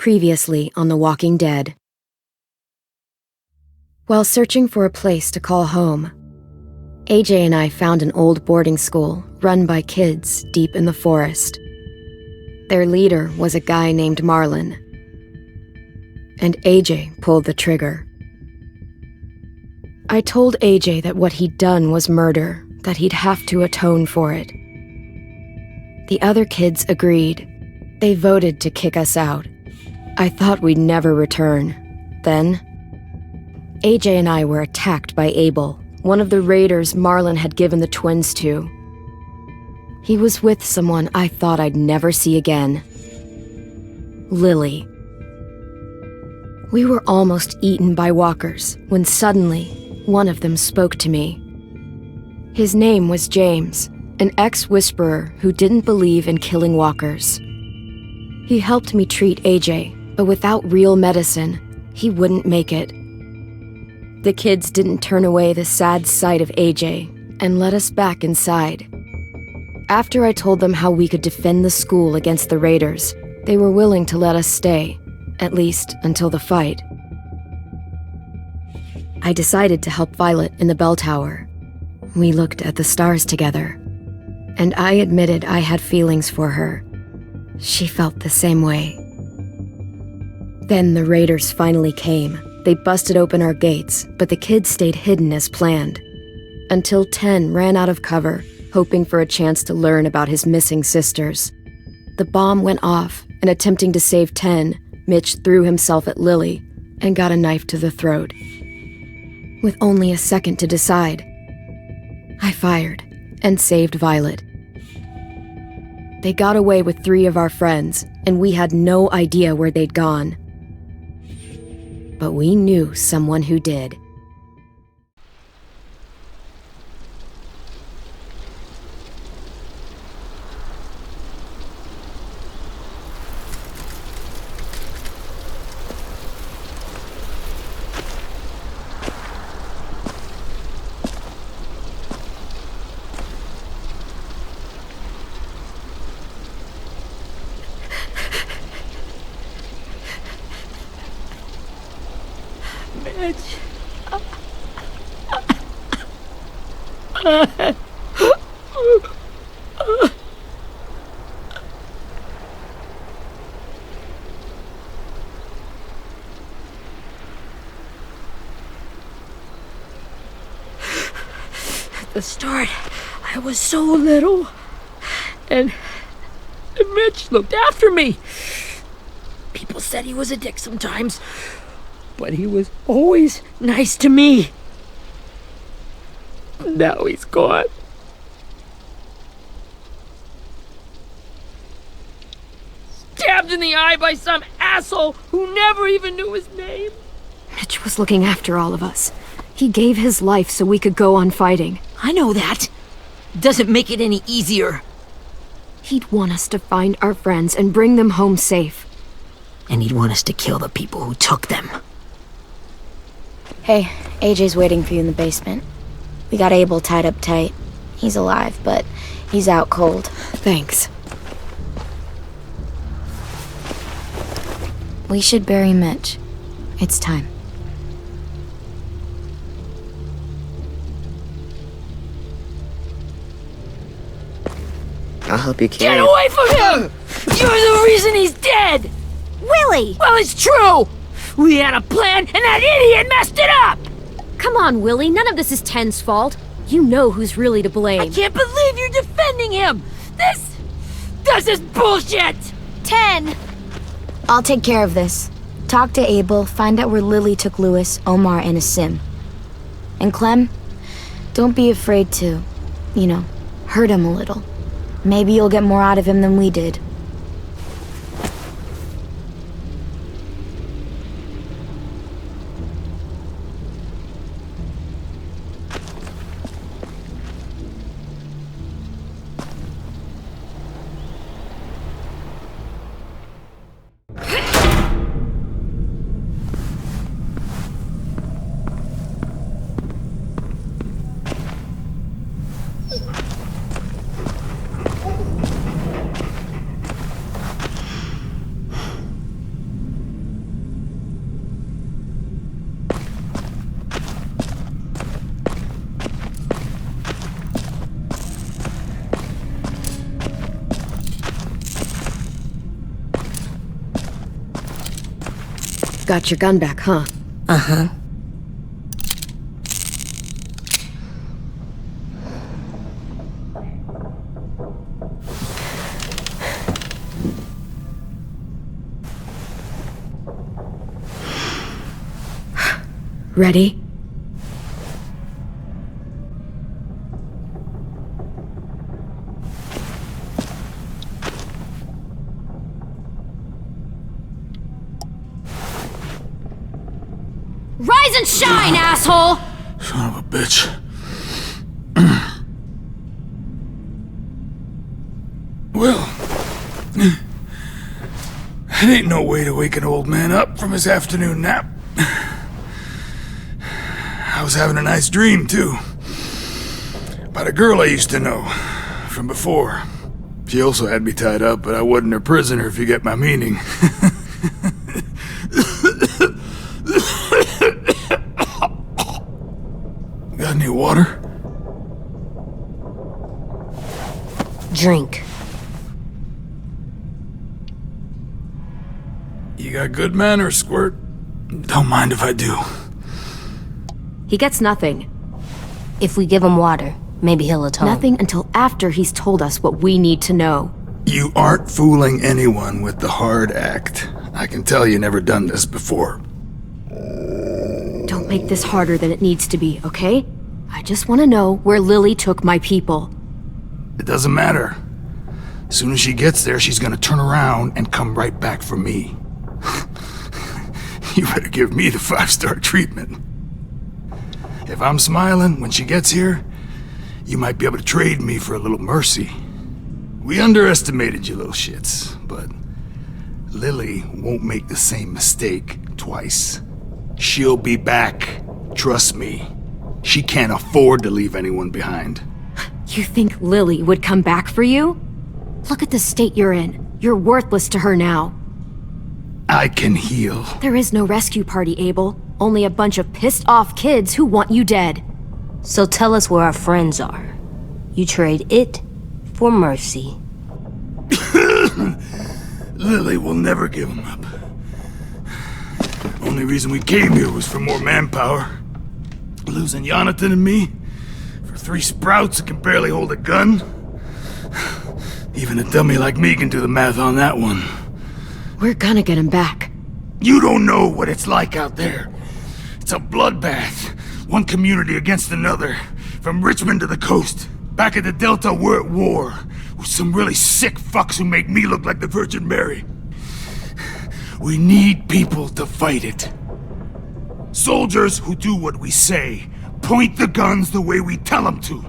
Previously on The Walking Dead. While searching for a place to call home, AJ and I found an old boarding school run by kids deep in the forest. Their leader was a guy named Marlon, and AJ pulled the trigger. I told AJ that what he'd done was murder, that he'd have to atone for it. The other kids agreed. They voted to kick us out. I thought we'd never return. Then, AJ and I were attacked by Abel, one of the raiders Marlon had given the twins to. He was with someone I thought I'd never see again. Lily. We were almost eaten by walkers when suddenly one of them spoke to me. His name was James, an ex-whisperer who didn't believe in killing walkers. He helped me treat AJ, but without real medicine, he wouldn't make it. The kids didn't turn away the sad sight of AJ and let us back inside. After I told them how we could defend the school against the raiders, they were willing to let us stay, at least until the fight. I decided to help Violet in the bell tower. We looked at the stars together, and I admitted I had feelings for her. She felt the same way. Then the raiders finally came. They busted open our gates, but the kids stayed hidden as planned. Until 10 ran out of cover, hoping for a chance to learn about his missing sisters. The bomb went off, and attempting to save 10, Mitch threw himself at Lily and got a knife to the throat. With only a second to decide, I fired and saved Violet. They got away with 3 of our friends, and we had no idea where they'd gone. But we knew someone who did. At the start, I was so little, and Mitch looked after me. People said he was a dick sometimes, but he was always nice to me. Now he's gone. Stabbed in the eye by some asshole who never even knew his name. Mitch was looking after all of us. He gave his life so we could go on fighting. I know that. Doesn't make it any easier. He'd want us to find our friends and bring them home safe. And he'd want us to kill the people who took them. Hey, AJ's waiting for you in the basement. We got Abel tied up tight. He's alive, but he's out cold. Thanks. We should bury Mitch. It's time. I'll help you carry Get away from him! You're the reason he's dead! Willie! Well, it's true! We had a plan, and that idiot messed it up! Come on, Willie. None of this is Ten's fault. You know who's really to blame. I can't believe you're defending him! This is bullshit! 10! I'll take care of this. Talk to Abel, find out where Lily took Lewis, Omar, and Asim. And Clem, don't be afraid to, hurt him a little. Maybe you'll get more out of him than we did. got your gun back, huh? Uh-huh. Ready? Rise and shine, asshole! Son of a bitch. Well, it ain't no way to wake an old man up from his afternoon nap. I was having a nice dream, too. About a girl I used to know from before. She also had me tied up, but I wasn't her prisoner, if you get my meaning. Got any water? Drink. You got good manners, Squirt. Don't mind if I do. He gets nothing. If we give him water, maybe he'll atone. Nothing until after he's told us what we need to know. You aren't fooling anyone with the hard act. I can tell you never done this before. Don't make this harder than it needs to be, okay? I just want to know where Lily took my people. It doesn't matter. As soon as she gets there, she's gonna turn around and come right back for me. You better give me the 5-star treatment. If I'm smiling when she gets here, you might be able to trade me for a little mercy. We underestimated you little shits, but Lily won't make the same mistake twice. She'll be back, trust me. She can't afford to leave anyone behind. You think Lily would come back for you? Look at the state you're in. You're worthless to her now. I can heal. There is no rescue party, Abel. Only a bunch of pissed-off kids who want you dead. So tell us where our friends are. You trade it for mercy. Lily will never give them up. Only reason we came here was for more manpower. Losing Jonathan and me for 3 sprouts that can barely hold a gun. Even a dummy like me can do the math on that one. We're gonna get him back. You don't know what it's like out there. It's a bloodbath. One community against another. From Richmond to the coast. Back at the Delta, we're at war. With some really sick fucks who make me look like the Virgin Mary. We need people to fight it. Soldiers who do what we say. Point the guns the way we tell them to.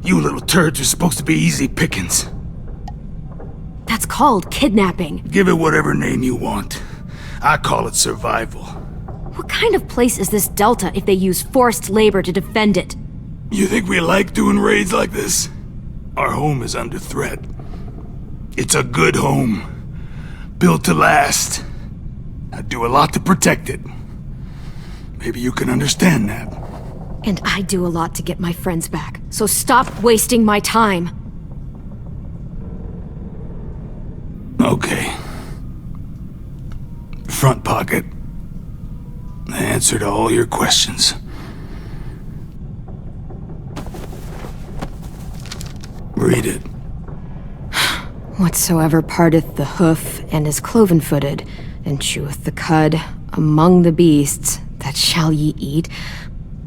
You little turds are supposed to be easy pickings. That's called kidnapping. Give it whatever name you want. I call it survival. What kind of place is this Delta if they use forced labor to defend it? You think we like doing raids like this? Our home is under threat. It's a good home. Built to last. I do a lot to protect it. Maybe you can understand that. And I do a lot to get my friends back, so stop wasting my time. Okay. Front pocket. The answer to all your questions. Read it. Whatsoever parteth the hoof and is cloven-footed, and cheweth the cud among the beasts, that shall ye eat.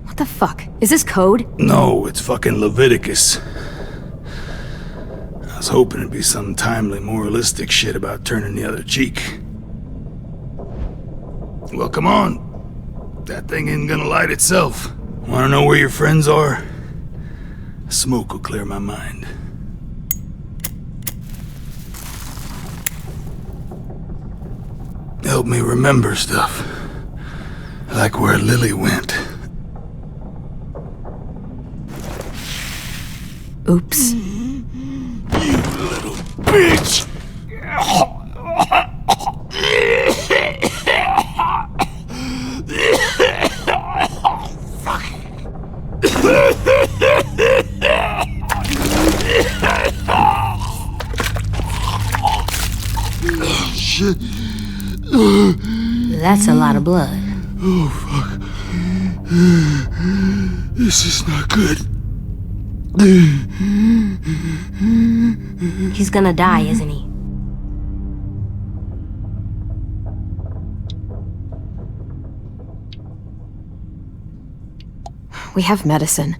What the fuck? Is this code? No, it's fucking Leviticus. I was hoping it'd be some timely moralistic shit about turning the other cheek. Well, come on. That thing ain't gonna light itself. Wanna know where your friends are? Smoke will clear my mind. Help me remember stuff. Like where Lily went. Oops. You little bitch! Fuck. Shit. That's a lot of blood. Oh, fuck. This is not good. He's gonna die, isn't he? We have medicine.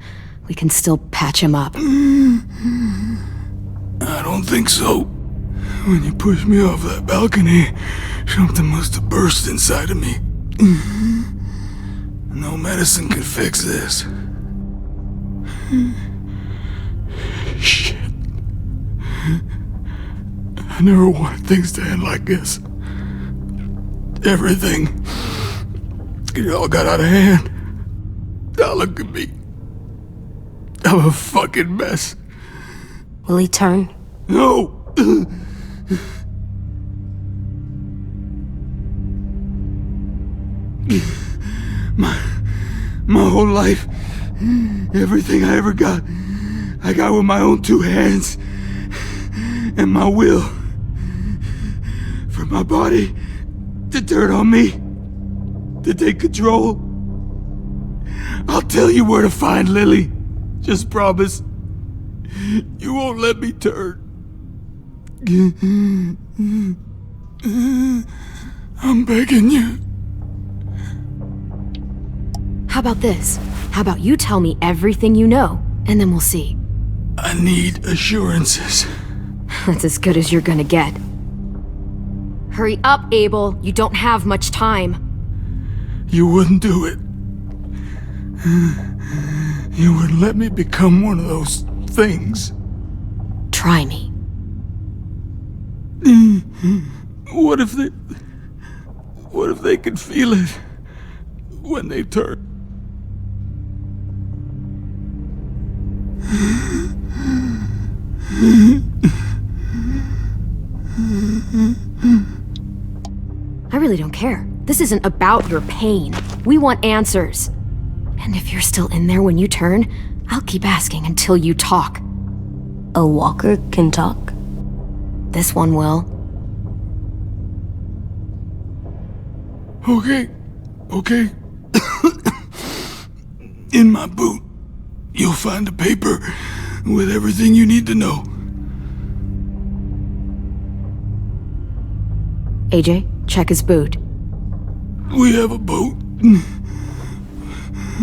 We can still patch him up. I don't think so. When you pushed me off that balcony, something must have burst inside of me. No medicine can fix this. Shit. I never wanted things to end like this. Everything. It all got out of hand. Now look at me. I'm a fucking mess. Will he turn? No! My whole life, everything I ever got, I got with my own two hands and my will. For my body to turn on me, to take control. I'll tell you where to find Lily. Just promise. You won't let me turn. I'm begging you. How about this? How about you tell me everything you know, and then we'll see. I need assurances. That's as good as you're gonna get. Hurry up, Abel. You don't have much time. You wouldn't do it. You wouldn't let me become one of those things. Try me. What if they could feel it when they turn? I really don't care. This isn't about your pain. We want answers. And if you're still in there when you turn, I'll keep asking until you talk. A walker can talk? This one will. Okay. In my boot, you'll find a paper with everything you need to know. AJ, check his boot. We have a boat.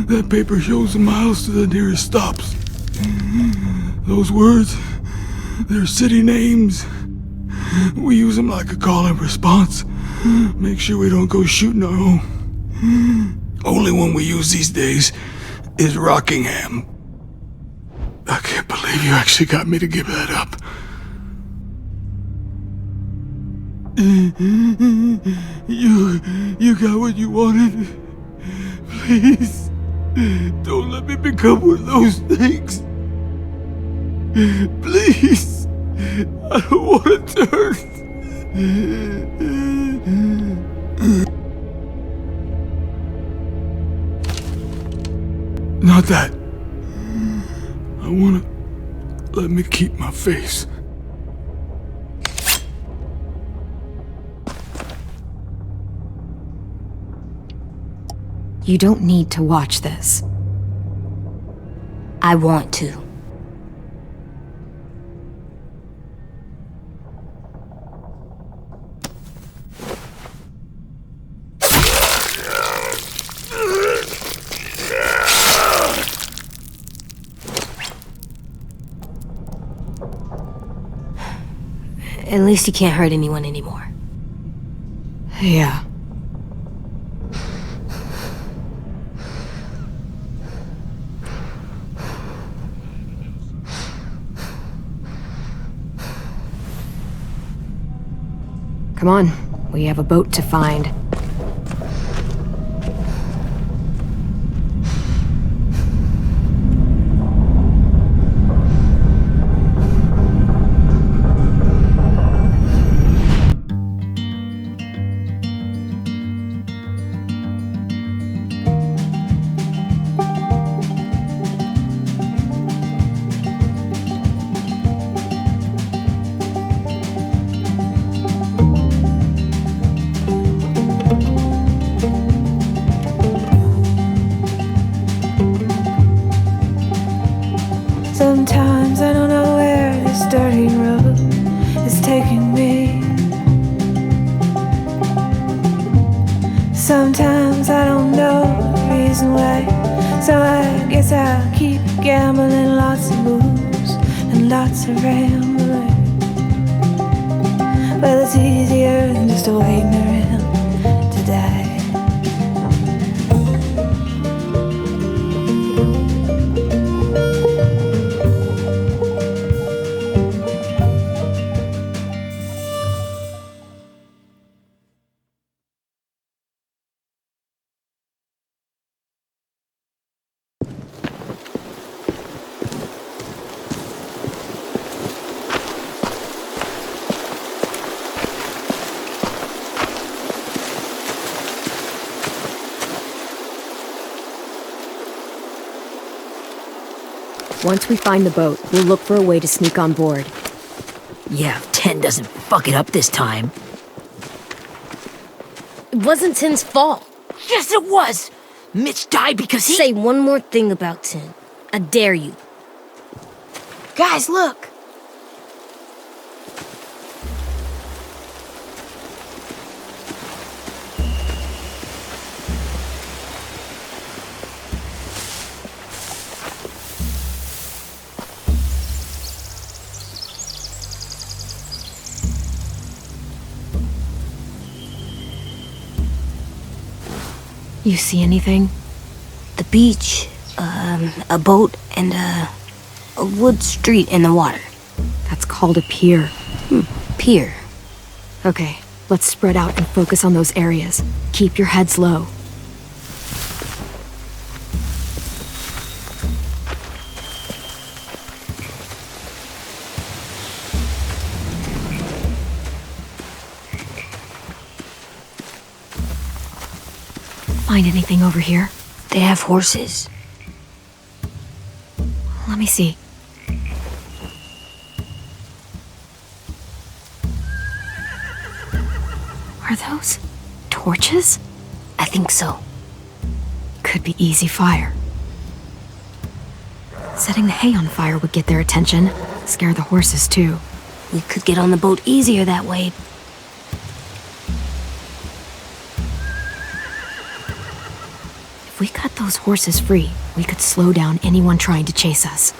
That paper shows the miles to the nearest stops. Those words, they're city names. We use them like a call and response. Make sure we don't go shooting our own. Only one we use these days is Rockingham. I can't believe you actually got me to give that up. You got what you wanted. Please, don't let me become one of those things. Please, I don't want to turn. Not that. I want to let me keep my face. You don't need to watch this. I want to. At least you can't hurt anyone anymore. Yeah. Come on, we have a boat to find. Sometimes I don't know the reason why, so I guess I'll keep gambling. Lots of moves and lots of rambling. Well, it's easier than just waiting around to die. Once we find the boat, we'll look for a way to sneak on board. Yeah, if 10 doesn't fuck it up this time. It wasn't Tin's fault. Yes, it was! Mitch died because he— Say one more thing about Tin. I dare you. Guys, look! You see anything? The beach, a boat, and a wood street in the water. That's called a pier. Pier. Okay, let's spread out and focus on those areas. Keep your heads low. Find anything over here? They have horses. Let me see. Are those torches? I think so. Could be easy fire. Setting the hay on fire would get their attention. Scare the horses too. We could get on the boat easier that way. If we cut those horses free, we could slow down anyone trying to chase us.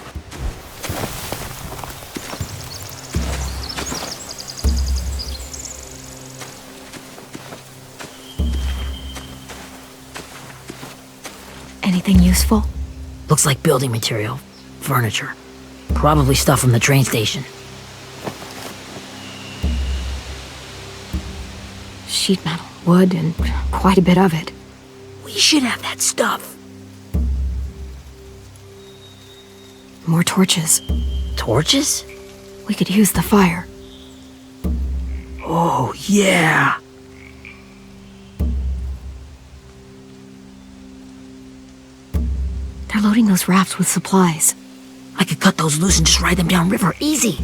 Anything useful? Looks like building material. Furniture. Probably stuff from the train station. Sheet metal, wood, and quite a bit of it. We should have that stuff. More torches. Torches? We could use the fire. Oh, yeah. They're loading those rafts with supplies. I could cut those loose and just ride them downriver. Easy.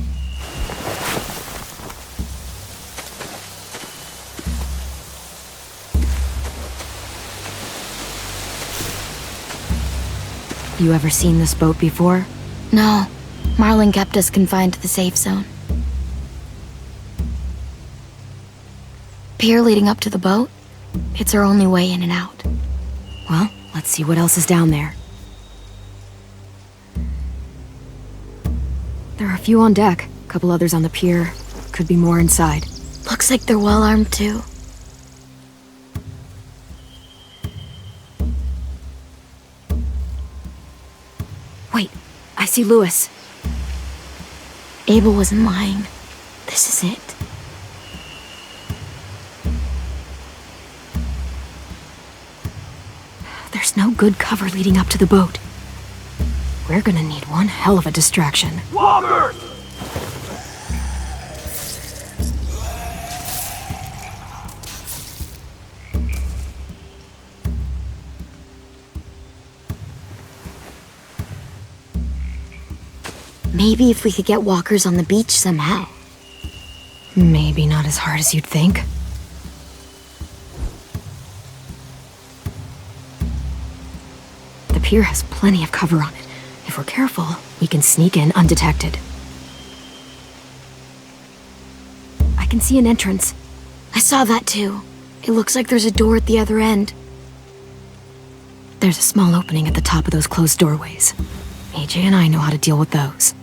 You ever seen this boat before? No, Marlin kept us confined to the safe zone. Pier leading up to the boat? It's our only way in and out. Well, let's see what else is down there. There are a few on deck, a couple others on the pier. Could be more inside. Looks like they're well armed too. Wait, I see Lewis. Abel wasn't lying. This is it. There's no good cover leading up to the boat. We're gonna need one hell of a distraction. Walker! Maybe if we could get walkers on the beach somehow. Maybe not as hard as you'd think. The pier has plenty of cover on it. If we're careful, we can sneak in undetected. I can see an entrance. I saw that too. It looks like there's a door at the other end. There's a small opening at the top of those closed doorways. AJ and I know how to deal with those.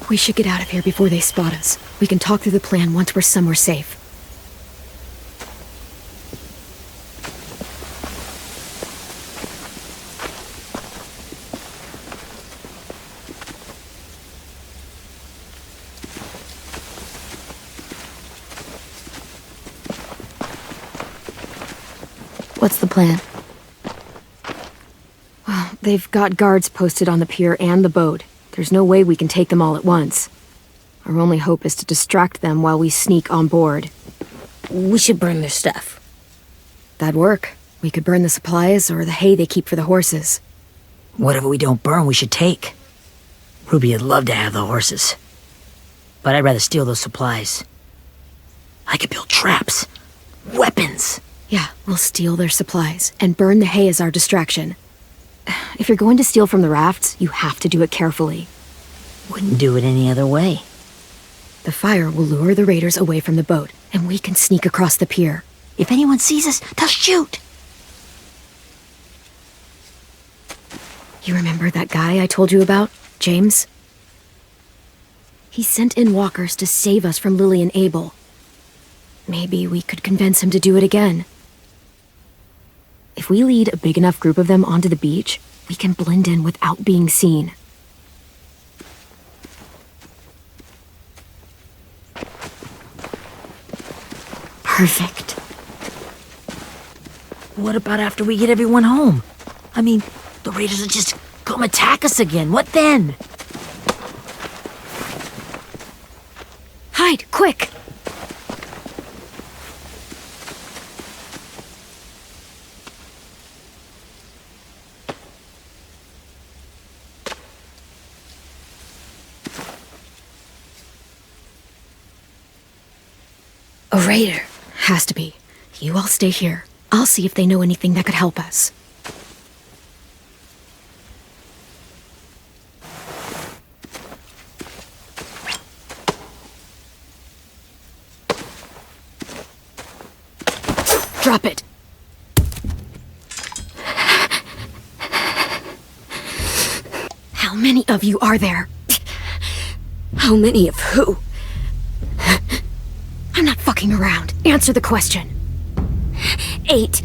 We should get out of here before they spot us. We can talk through the plan once we're somewhere safe. What's the plan? Well, they've got guards posted on the pier and the boat. There's no way we can take them all at once. Our only hope is to distract them while we sneak on board. We should burn their stuff. That'd work. We could burn the supplies or the hay they keep for the horses. Whatever we don't burn, we should take. Ruby would love to have the horses. But I'd rather steal those supplies. I could build traps. Weapons. Yeah, we'll steal their supplies and burn the hay as our distraction. If you're going to steal from the rafts, you have to do it carefully. Wouldn't do it any other way. The fire will lure the raiders away from the boat, and we can sneak across the pier. If anyone sees us, they'll shoot. You remember that guy I told you about, James? He sent in walkers to save us from Lily and Abel. Maybe we could convince him to do it again. If we lead a big enough group of them onto the beach, we can blend in without being seen. Perfect. What about after we get everyone home? I mean, the raiders will just come attack us again. What then? Hide, quick! A raider. Has to be. You all stay here. I'll see if they know anything that could help us. Drop it. How many of you are there? How many of who? I'm not fucking around. Answer the question. 8.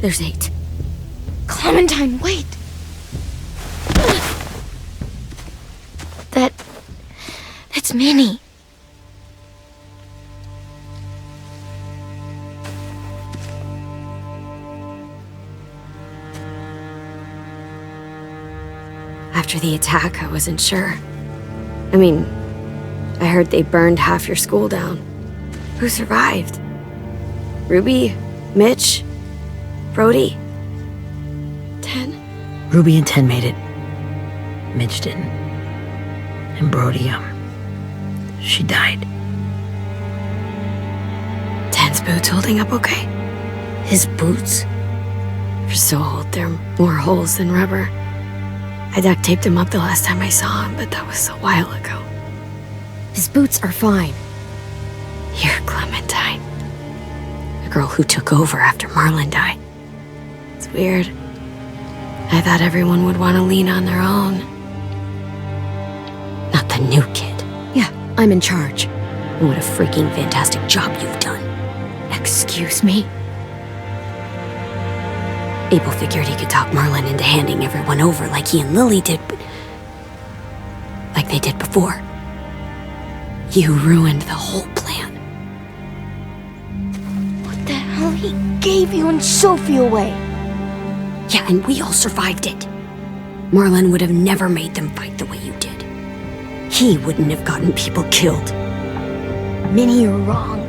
There's 8. Clementine, wait! That's Minnie. After the attack, I wasn't sure. I mean, I heard they burned half your school down. Who survived? Ruby? Mitch? Brody? 10? Ruby and 10 made it. Mitch didn't. And Brody, she died. 10's boots holding up okay? His boots? They're so old, there are more holes than rubber. I duct taped him up the last time I saw him, but that was a while ago. His boots are fine. You're Clementine. The girl who took over after Marlon died. It's weird. I thought everyone would want to lean on their own. Not the new kid. Yeah, I'm in charge. And what a freaking fantastic job you've done. Excuse me? Abel figured he could talk Marlon into handing everyone over like he and Lily did, but like they did before. You ruined the whole plan. What the hell? He gave you and Sophie away. Yeah, and we all survived it. Marlon would have never made them fight the way you did. He wouldn't have gotten people killed. Minnie, you're wrong.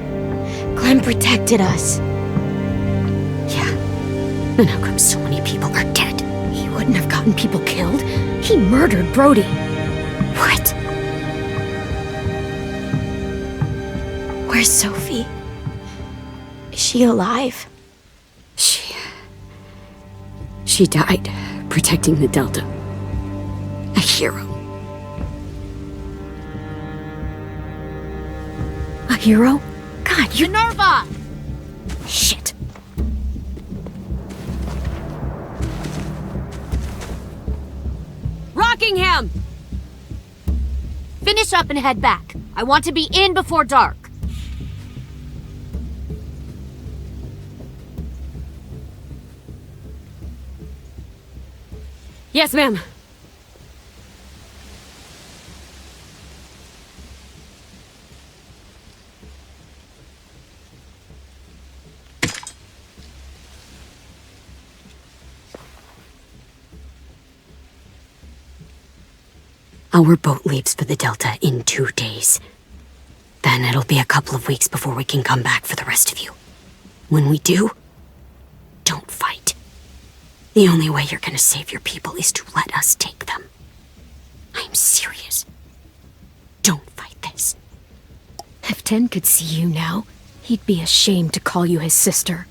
Clem protected us. Yeah. And how come so many people are dead? He wouldn't have gotten people killed. He murdered Brody. What? Where's Sophie? Is she alive? She died protecting the Delta. A hero. A hero? God, you... Minerva! Shit. Rockingham! Finish up and head back. I want to be in before dark. Yes, ma'am. Our boat leaves for the Delta in 2 days. Then it'll be a couple of weeks before we can come back for the rest of you. When we do, don't fight. The only way you're gonna save your people is to let us take them. I'm serious. Don't fight this. If Ten could see you now, he'd be ashamed to call you his sister.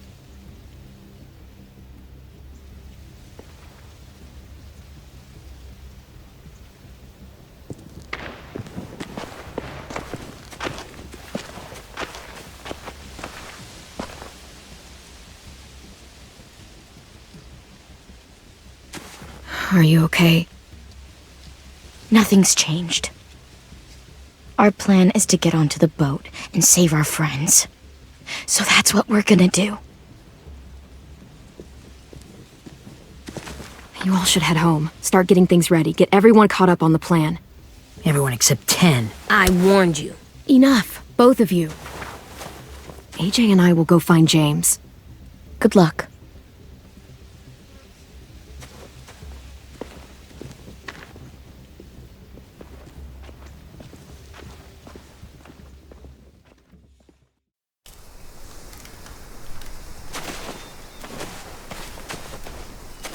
Are you okay? Nothing's changed. Our plan is to get onto the boat and save our friends. So that's what we're gonna do. You all should head home. Start getting things ready. Get everyone caught up on the plan. Everyone except 10. I warned you. Enough, both of you. AJ and I will go find James. Good luck.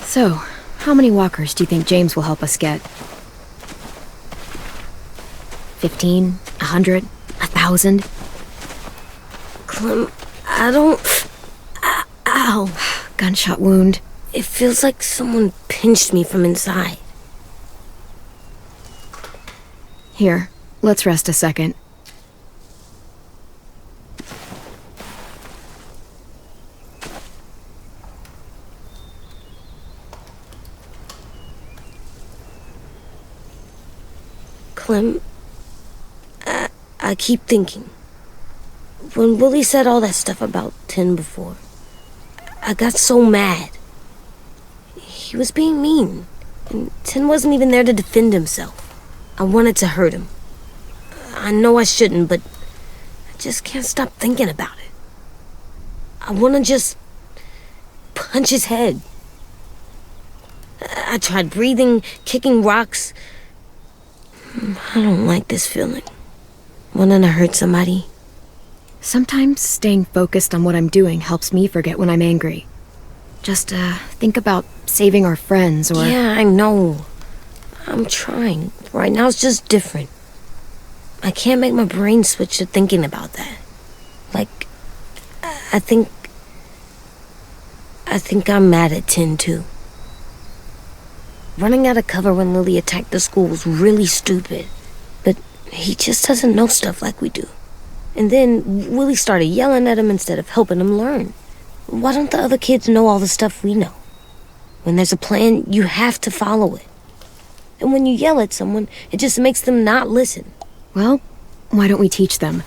So, how many walkers do you think James will help us get? 15? 100? 1,000? Clem, I don't... Ow. Gunshot wound. It feels like someone pinched me from inside. Here, let's rest a second. Clem, I keep thinking. When Willie said all that stuff about 10 before, I got so mad. He was being mean, and 10 wasn't even there to defend himself. I wanted to hurt him. I know I shouldn't, but I just can't stop thinking about it. I want to just punch his head. I tried breathing, kicking rocks. I don't like this feeling. Wanting to hurt somebody. Sometimes staying focused on what I'm doing helps me forget when I'm angry. Just, think about saving our friends or... Yeah, I know. I'm trying. Right now it's just different. I can't make my brain switch to thinking about that. Like, I think I'm mad at 10 too. Running out of cover when Lily attacked the school was really stupid. But he just doesn't know stuff like we do. And then Willie started yelling at him instead of helping him learn. Why don't the other kids know all the stuff we know? When there's a plan, you have to follow it. And when you yell at someone, it just makes them not listen. Well, why don't we teach them?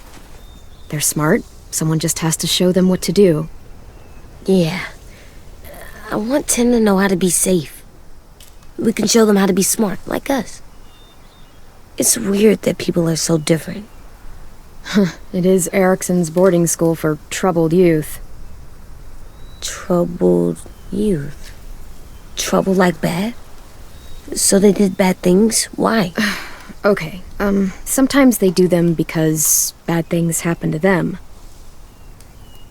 They're smart. Someone just has to show them what to do. Yeah. I want 10 to know how to be safe. We can show them how to be smart, like us. It's weird that people are so different. It is Erickson's boarding school for troubled youth. Troubled youth? Trouble like bad? So they did bad things? Why? Okay, sometimes they do them because bad things happen to them.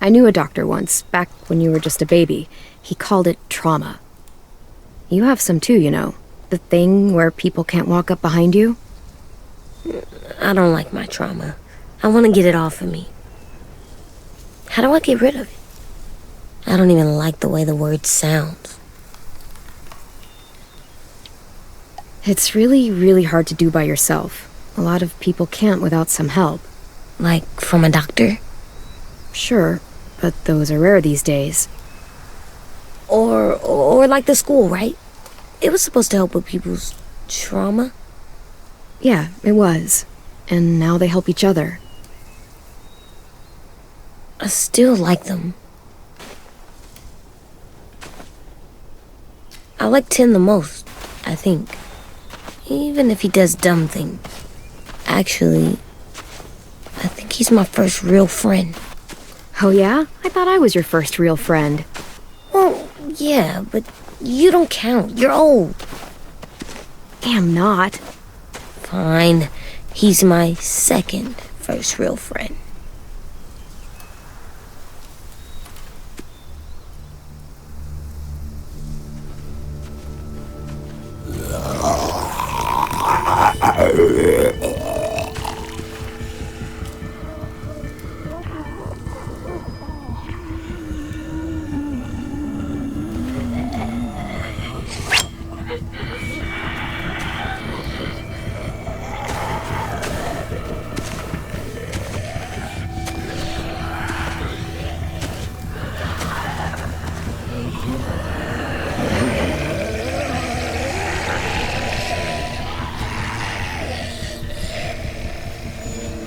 I knew a doctor once, back when you were just a baby. He called it trauma. You have some too, you know. The thing where people can't walk up behind you. I don't like my trauma. I want to get it off of me. How do I get rid of it? I don't even like the way the word sounds. It's really, really hard to do by yourself. A lot of people can't without some help. Like from a doctor? Sure, but those are rare these days. Or like the school, right? It was supposed to help with people's trauma. Yeah, it was. And now they help each other. I still like them. I like Tin the most, I think. Even if he does dumb things. Actually, I think he's my first real friend. Oh yeah? I thought I was your first real friend. Well, yeah, but you don't count. You're old. I'm not. Fine. He's my second first real friend.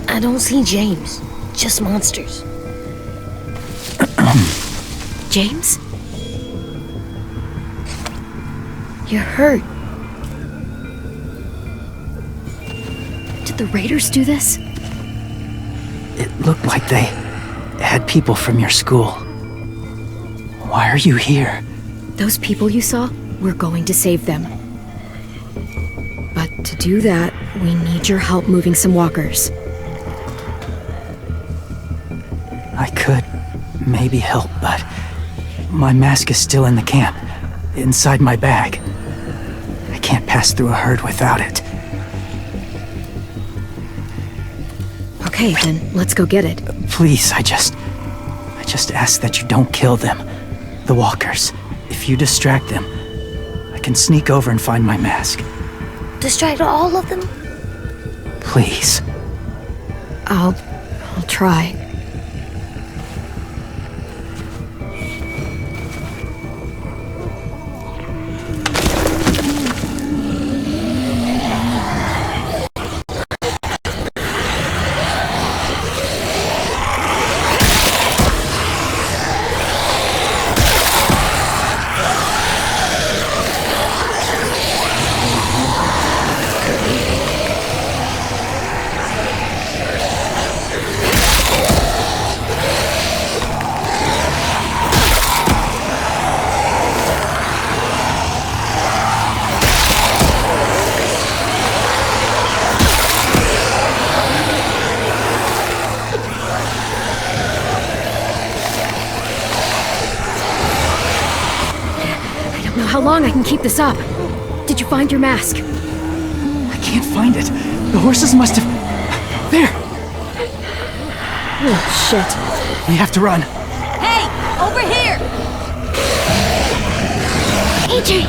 I don't see James, just monsters. James? You're hurt. Did the raiders do this? It looked like they had people from your school. Why are you here? Those people you saw, we're going to save them. But to do that, we need your help moving some walkers. I could maybe help, but my mask is still in the camp, inside my bag. I can't pass through a herd without it. Okay, then let's go get it. Please, I just ask that you don't kill them. The walkers. If you distract them, I can sneak over and find my mask. Distract all of them? Please. I'll try. How long I can keep this up? Did you find your mask? I can't find it. The horses must have... There! Oh, shit. We have to run. Hey! Over here! AJ!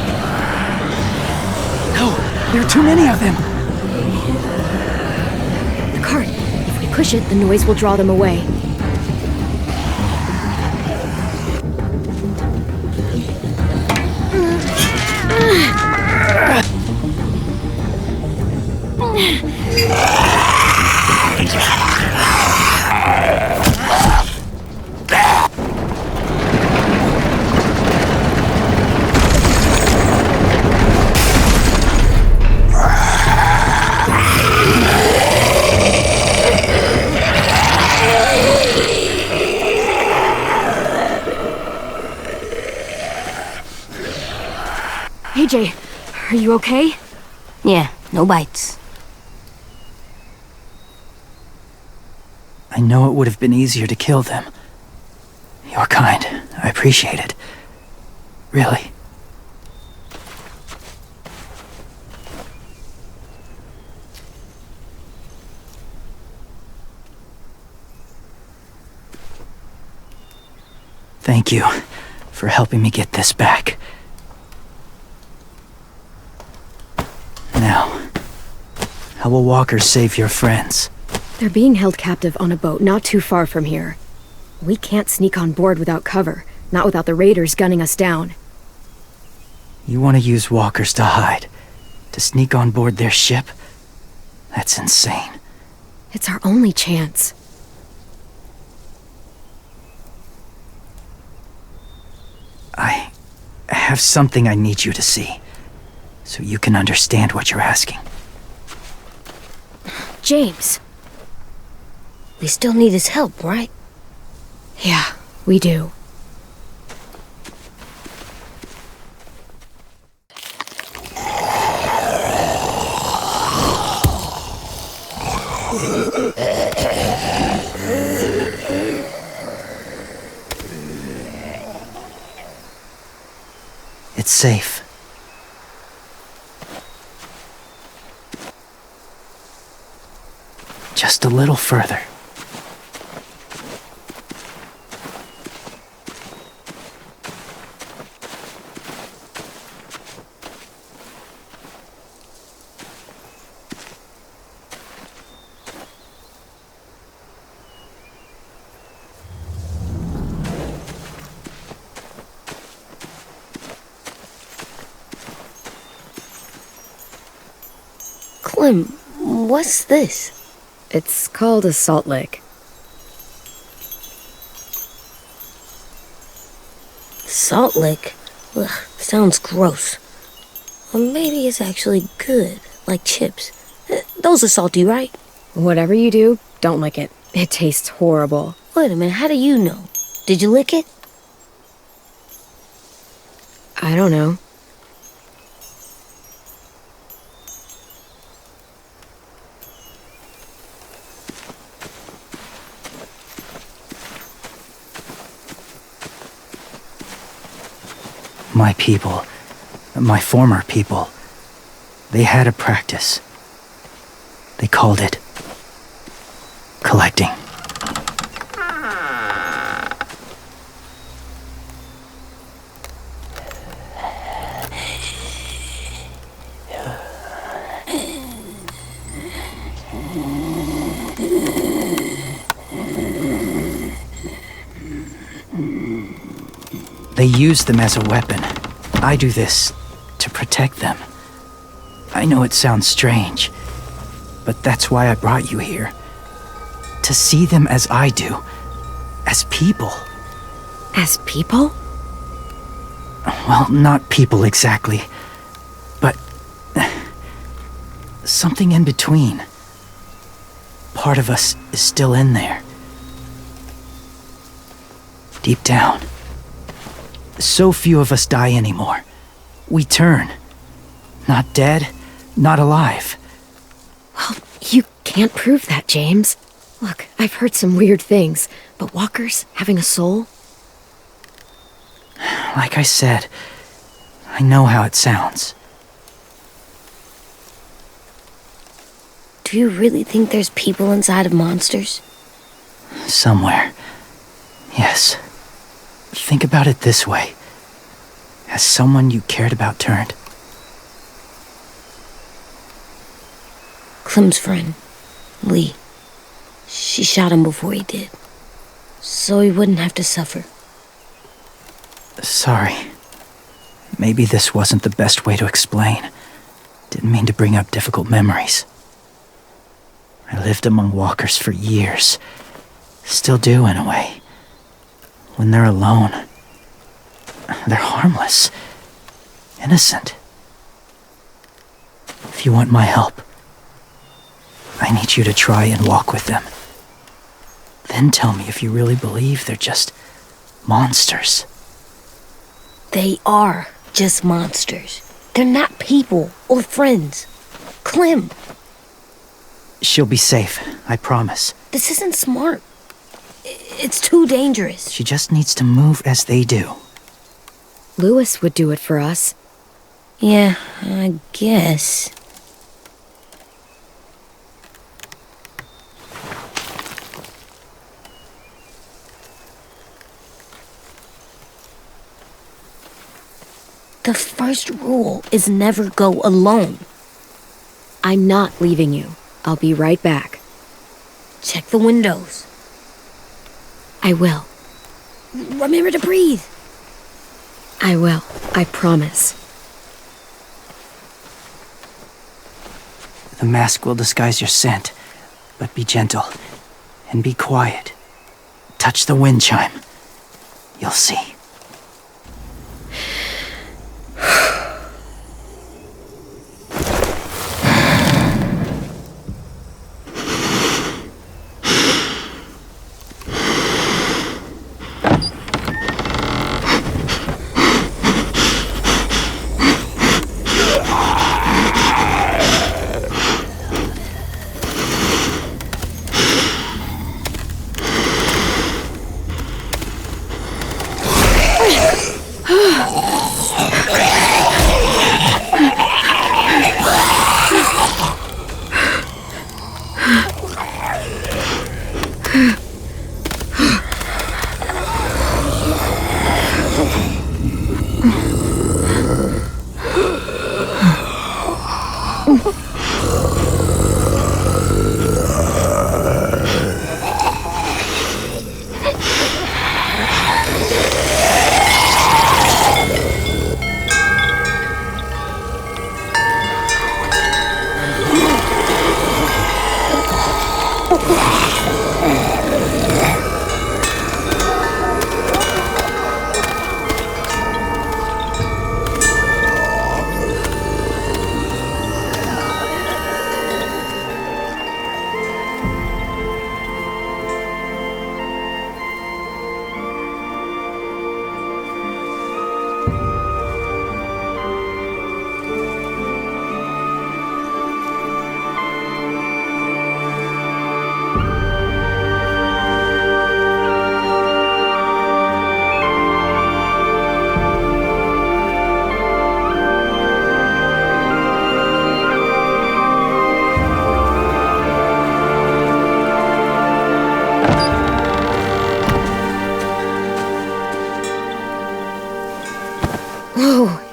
No, there are too many of them. The cart. If we push it, the noise will draw them away. AJ, are you okay? Yeah, no bites. I know it would have been easier to kill them. You're kind. I appreciate it. Really. Thank you for helping me get this back. How will walkers save your friends? They're being held captive on a boat not too far from here. We can't sneak on board without cover, not without the raiders gunning us down. You want to use walkers to hide? To sneak on board their ship? That's insane. It's our only chance. I have something I need you to see, so you can understand what you're asking. James. We still need his help, right? Yeah, we do. It's safe. Just a little further. Clem, what's this? It's called a salt lick. Salt lick? Ugh, sounds gross. Or maybe it's actually good, like chips. Those are salty, right? Whatever you do, don't lick it. It tastes horrible. Wait a minute, how do you know? Did you lick it? I don't know. My people, my former people, they had a practice. They called it collecting. They use them as a weapon. I do this to protect them. I know it sounds strange, but that's why I brought you here. To see them as I do, as people. As people? Well, not people exactly, but something in between. Part of us is still in there. Deep down. So few of us die anymore. We turn. Not dead, not alive. Well, you can't prove that, James. Look, I've heard some weird things, but walkers having a soul? Like I said, I know how it sounds. Do you really think there's people inside of monsters? Somewhere. Yes. Think about it this way. Has someone you cared about turned? Clem's friend, Lee. She shot him before he did. So he wouldn't have to suffer. Sorry. Maybe this wasn't the best way to explain. Didn't mean to bring up difficult memories. I lived among walkers for years. Still do, in a way. When they're alone, they're harmless, innocent. If you want my help, I need you to try and walk with them. Then tell me if you really believe they're just monsters. They are just monsters. They're not people or friends. Clem! She'll be safe, I promise. This isn't smart. It's too dangerous. She just needs to move as they do. Lewis would do it for us. Yeah, I guess. The first rule is never go alone. I'm not leaving you. I'll be right back. Check the windows. I will. Remember to breathe. I will. I promise. The mask will disguise your scent, but be gentle and be quiet. Touch the wind chime. You'll see.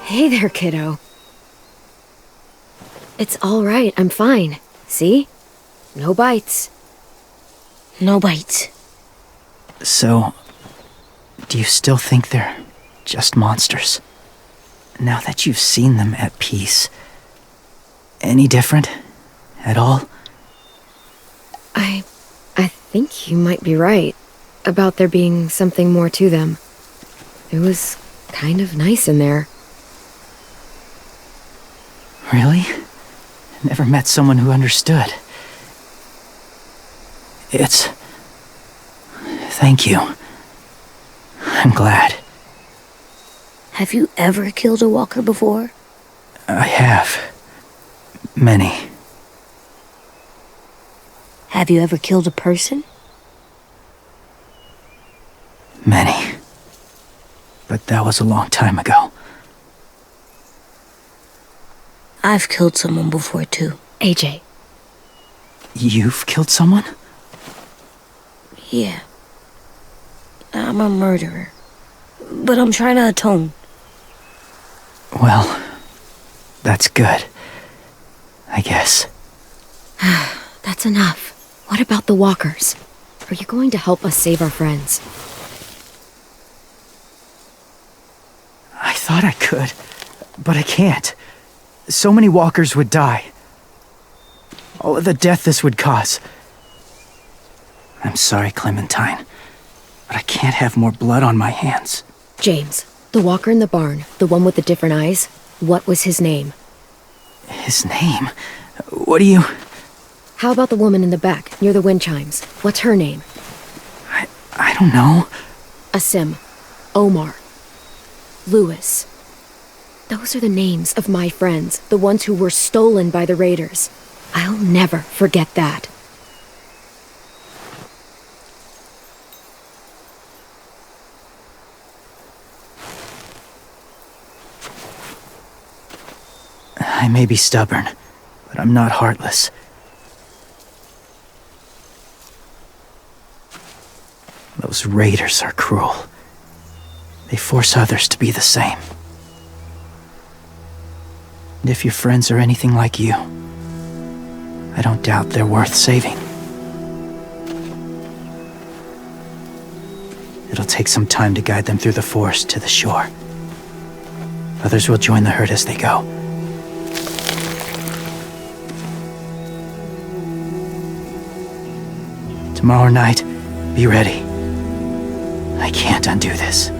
Hey there, kiddo. It's all right. I'm fine. See? No bites. No bites. So, do you still think they're just monsters? Now that you've seen them at peace, any different at all? I think you might be right about there being something more to them. It was kind of nice in there. Really? Never met someone who understood. Thank you. I'm glad. Have you ever killed a walker before? I have. Many. Have you ever killed a person? Many. But that was a long time ago. I've killed someone before, too. AJ. You've killed someone? Yeah. I'm a murderer. But I'm trying to atone. Well, that's good. I guess. That's enough. What about the walkers? Are you going to help us save our friends? I thought I could, but I can't. So many walkers would die. All of the death this would cause. I'm sorry, Clementine, but I can't have more blood on my hands. James, the walker in the barn, the one with the different eyes, what was his name? His name? What do you... How about the woman in the back, near the wind chimes? What's her name? I don't know. Asim. Omar. Lewis. Those are the names of my friends, the ones who were stolen by the raiders. I'll never forget that. I may be stubborn, but I'm not heartless. Those raiders are cruel. They force others to be the same. And if your friends are anything like you, I don't doubt they're worth saving. It'll take some time to guide them through the forest to the shore. Others will join the herd as they go. Tomorrow night, be ready. I can't undo this.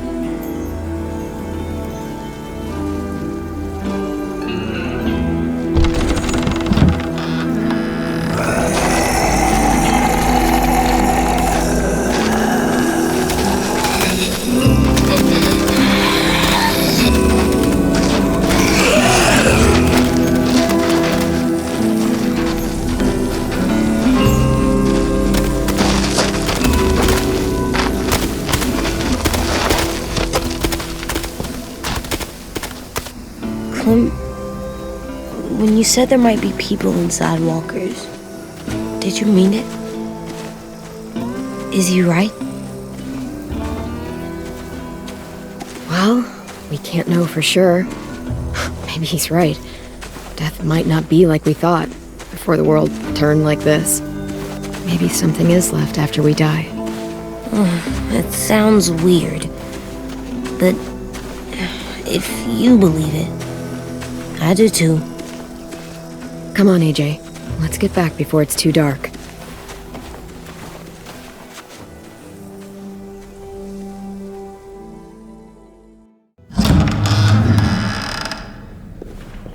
When you said there might be people inside walkers, did you mean it? Is he right? Well, we can't know for sure. Maybe he's right. Death might not be like we thought before the world turned like this. Maybe something is left after we die. That sounds weird. But if you believe it, I do too. Come on, AJ. Let's get back before it's too dark.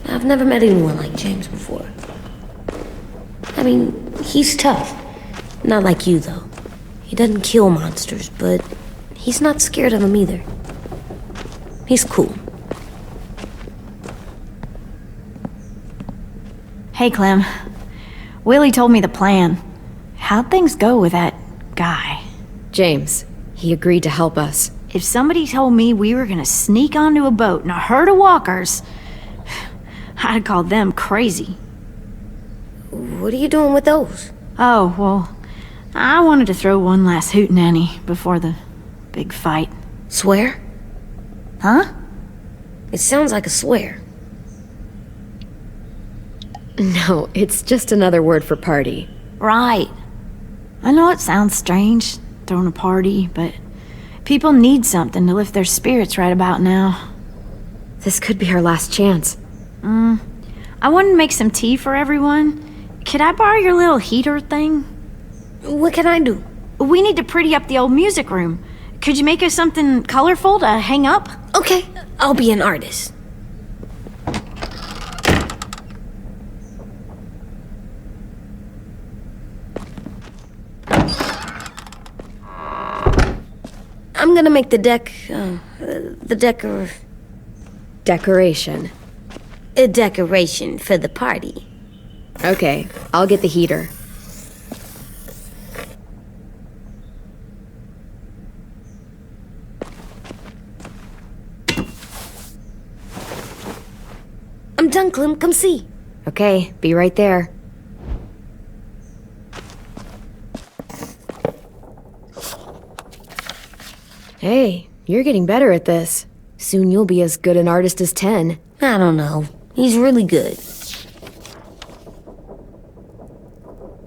I've never met anyone like James before. I mean, he's tough. Not like you, though. He doesn't kill monsters, but he's not scared of them either. He's cool. Hey, Clem. Willie told me the plan. How'd things go with that guy? James, he agreed to help us. If somebody told me we were gonna sneak onto a boat in a herd of walkers, I'd call them crazy. What are you doing with those? Oh, well, I wanted to throw one last hootenanny before the big fight. Swear? Huh? It sounds like a swear. No, it's just another word for party. Right. I know it sounds strange, throwing a party, but people need something to lift their spirits right about now. This could be our last chance. I wanted to make some tea for everyone. Could I borrow your little heater thing? What can I do? We need to pretty up the old music room. Could you make us something colorful to hang up? Okay, I'll be an artist. I'm gonna make the Decoration. a decoration for the party. Okay, I'll get the heater. I'm done, Clem. Come see. Okay, be right there. Hey, you're getting better at this. Soon you'll be as good an artist as 10. I don't know. He's really good.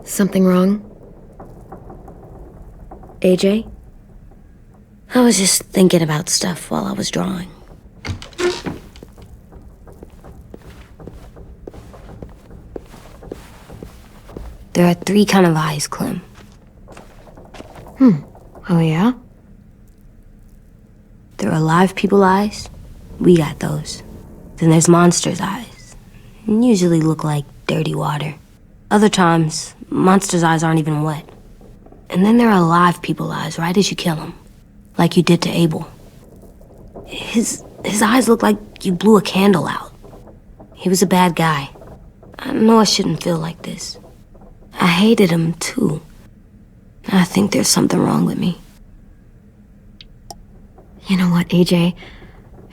Something wrong? AJ? I was just thinking about stuff while I was drawing. There are 3 kinds of eyes, Clem. Oh yeah? There are live people eyes. We got those. Then there's monsters' eyes. Usually look like dirty water. Other times, monsters' eyes aren't even wet. And then there are live people eyes right as you kill them. Like you did to Abel. His eyes look like you blew a candle out. He was a bad guy. I know I shouldn't feel like this. I hated him too. I think there's something wrong with me. You know what, AJ?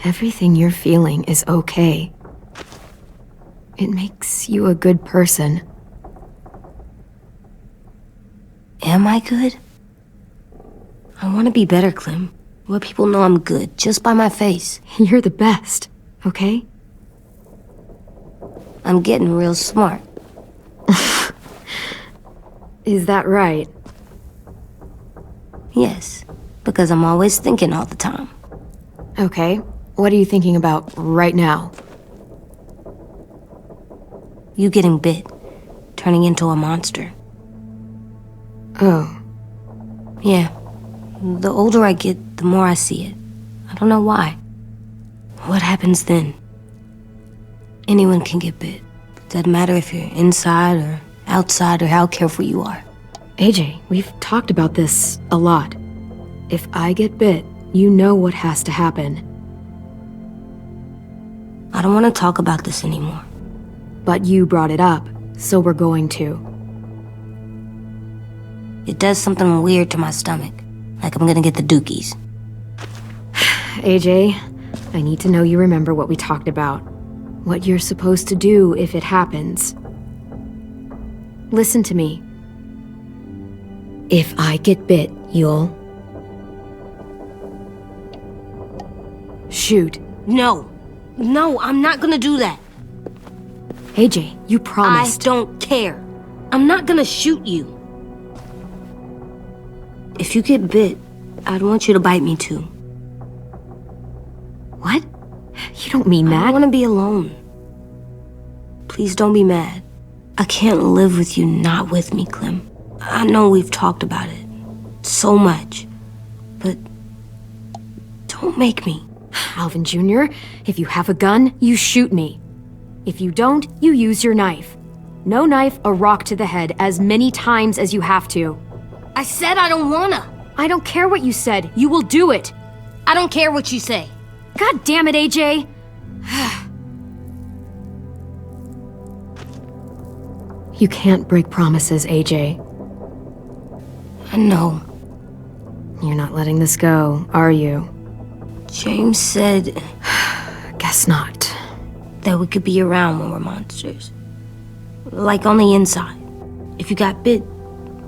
Everything you're feeling is okay. It makes you a good person. Am I good? I want to be better, Clem. Let people know I'm good, just by my face. You're the best, okay? I'm getting real smart. Is that right? Yes, because I'm always thinking all the time. Okay, what are you thinking about right now? You getting bit, turning into a monster. Oh. Yeah. The older I get, the more I see it. I don't know why. What happens then? Anyone can get bit. Doesn't matter if you're inside or outside or how careful you are. AJ, we've talked about this a lot. If I get bit, you know what has to happen. I don't want to talk about this anymore. But you brought it up, so we're going to. It does something weird to my stomach. Like I'm gonna get the dookies. AJ, I need to know you remember what we talked about. What you're supposed to do if it happens. Listen to me. If I get bit, you'll... shoot. No, I'm not gonna do that. AJ, you promised. I don't care. I'm not gonna shoot you. If you get bit, I'd want you to bite me too. What? You don't mean that. I want to be alone. Please don't be mad. I can't live with you not with me, Clem. I know we've talked about it so much, but don't make me. Alvin Jr., if you have a gun, you shoot me. If you don't, you use your knife. No knife, a rock to the head as many times as you have to. I said I don't wanna. I don't care what you said. You will do it. I don't care what you say. God damn it, AJ. You can't break promises, AJ. I know. You're not letting this go, are you? James said Guess not. that we could be around when we're monsters. Like on the inside. If you got bit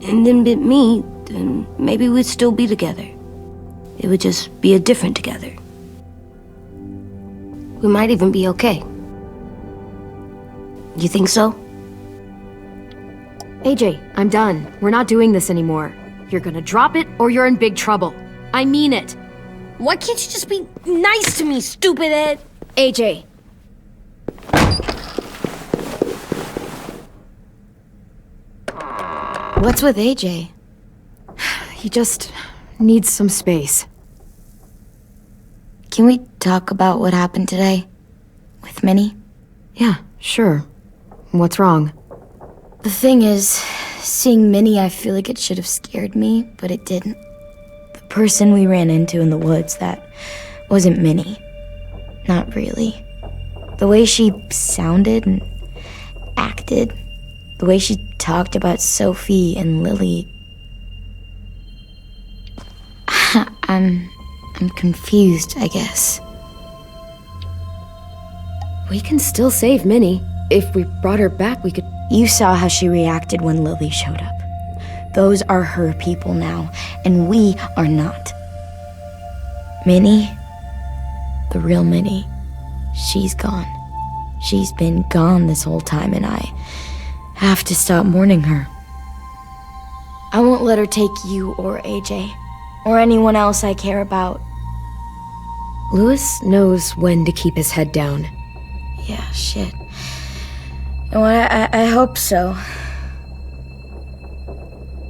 and then bit me, then maybe we'd still be together. It would just be a different together. We might even be okay. You think so? AJ, I'm done. We're not doing this anymore. You're gonna drop it or you're in big trouble. I mean it. Why can't you just be nice to me, stupid Ed? AJ. What's with AJ? He just needs some space. Can we talk about what happened today? With Minnie? Yeah, sure. What's wrong? The thing is, seeing Minnie, I feel like it should have scared me, but it didn't. The person we ran into in the woods, that wasn't Minnie. Not really. The way she sounded and acted, the way she talked about Sophie and Lily. I'm confused, I guess. We can still save Minnie. If we brought her back, we could... You saw how she reacted when Lily showed up. Those are her people now, and we are not. Minnie, the real Minnie, she's gone. She's been gone this whole time, and I have to stop mourning her. I won't let her take you or AJ, or anyone else I care about. Louis knows when to keep his head down. Yeah, shit. Oh, I hope so.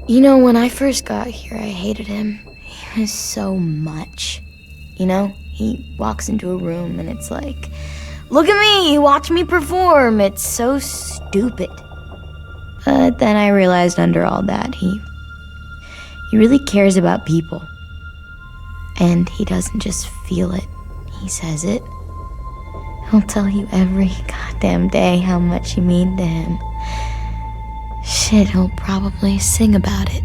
You know, when I first got here, I hated him. He was so much. You know, he walks into a room and it's like, look at me, watch me perform. It's so stupid. But then I realized under all that, he really cares about people. And he doesn't just feel it, he says it. He'll tell you every goddamn day how much you mean to him. Shit, he'll probably sing about it.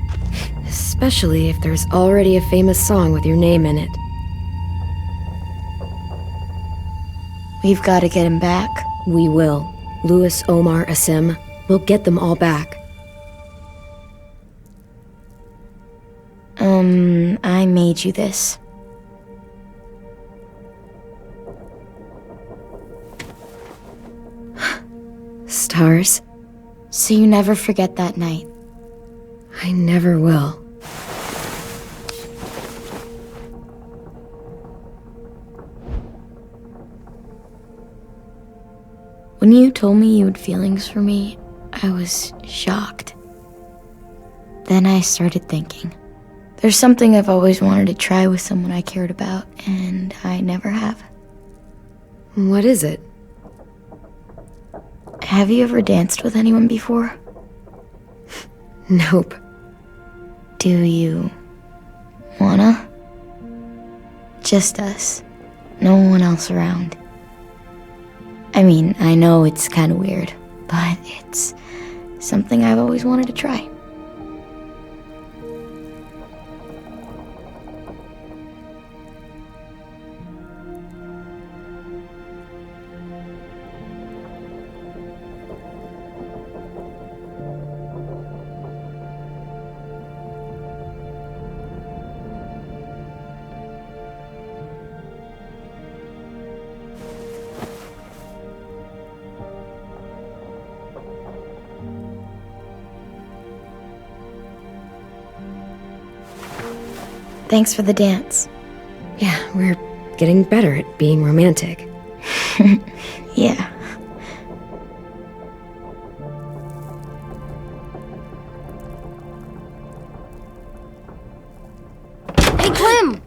Especially if there's already a famous song with your name in it. We've got to get him back. We will. Louis, Omar, Asim. We'll get them all back. I made you this. Stars? So you never forget that night. I never will. When you told me you had feelings for me, I was shocked. Then I started thinking. There's something I've always wanted to try with someone I cared about, and I never have. What is it? Have you ever danced with anyone before? Nope. Do you wanna? Just us. No one else around. I mean, I know it's kind of weird, but it's something I've always wanted to try. Thanks for the dance. Yeah, we're getting better at being romantic. Yeah. Hey, Clem!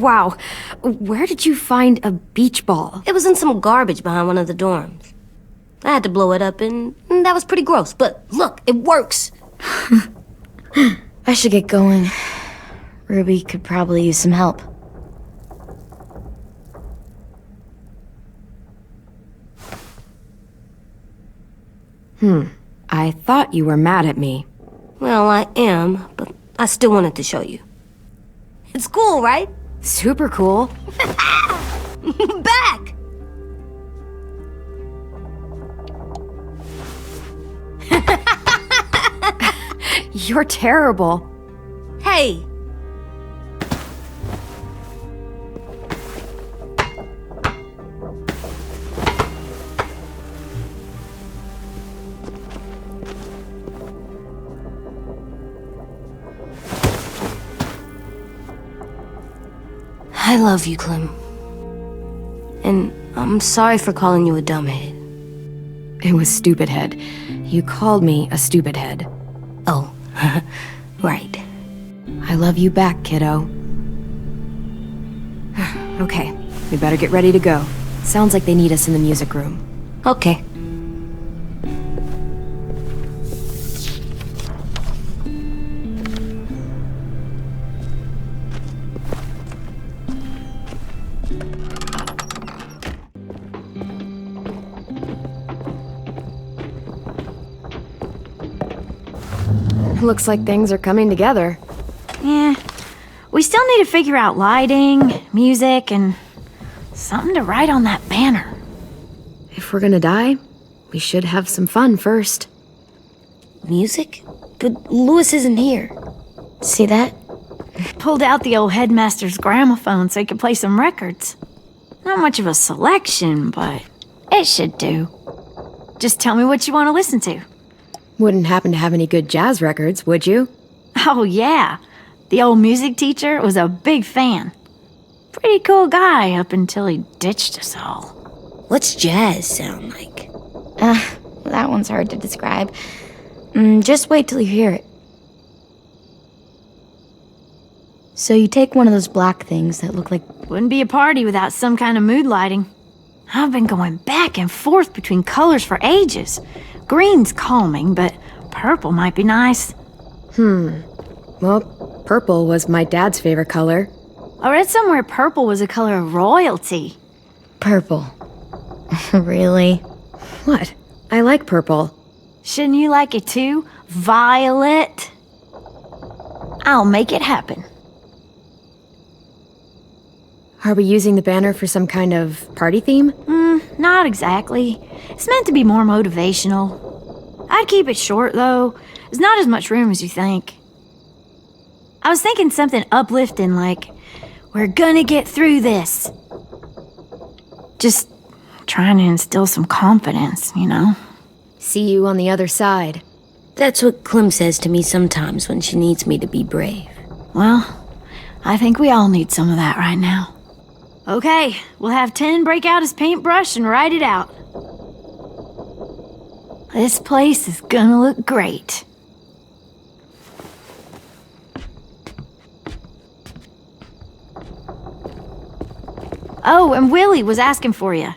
Wow, where did you find a beach ball? It was in some garbage behind one of the dorms. I had to blow it up, and that was pretty gross. But look, it works. I should get going. Ruby could probably use some help. I thought you were mad at me. Well, I am, but I still wanted to show you. It's cool, right? Super cool. Back! You're terrible. Hey! I love you, Clem. And I'm sorry for calling you a dumbhead. It was stupid head. You called me a stupid head. Oh, right. I love you back, kiddo. Okay, we better get ready to go. Sounds like they need us in the music room. Okay. Looks like things are coming together. Yeah. We still need to figure out lighting, music, and something to write on that banner. If we're gonna die, we should have some fun first. Music? But Lewis isn't here. See that? Pulled out the old headmaster's gramophone so he could play some records. Not much of a selection, but it should do. Just tell me what you want to listen to. Wouldn't happen to have any good jazz records, would you? Oh, yeah. The old music teacher was a big fan. Pretty cool guy up until he ditched us all. What's jazz sound like? That one's hard to describe. Just wait till you hear it. So you take one of those black things that look like... Wouldn't be a party without some kind of mood lighting. I've been going back and forth between colors for ages. Green's calming, but purple might be nice. Well, purple was my dad's favorite color. I read somewhere purple was a color of royalty. Purple. Really? What? I like purple. Shouldn't you like it too? Violet? I'll make it happen. Are we using the banner for some kind of party theme? Not exactly. It's meant to be more motivational. I'd keep it short, though. There's not as much room as you think. I was thinking something uplifting like, we're gonna get through this. Just trying to instill some confidence, you know? See you on the other side. That's what Clem says to me sometimes when she needs me to be brave. Well, I think we all need some of that right now. Okay, we'll have 10 break out his paintbrush and write it out. This place is gonna look great. Oh, and Willie was asking for you.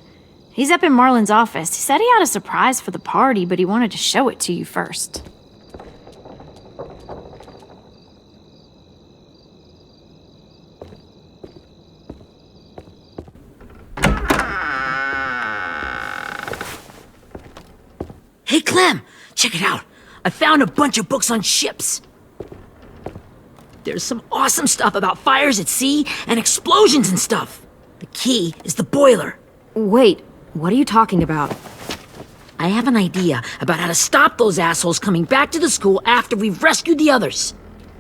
He's up in Marlin's office. He said he had a surprise for the party, but he wanted to show it to you first. Hey, Clem, check it out. I found a bunch of books on ships. There's some awesome stuff about fires at sea and explosions and stuff. The key is the boiler. Wait, what are you talking about? I have an idea about how to stop those assholes coming back to the school after we've rescued the others.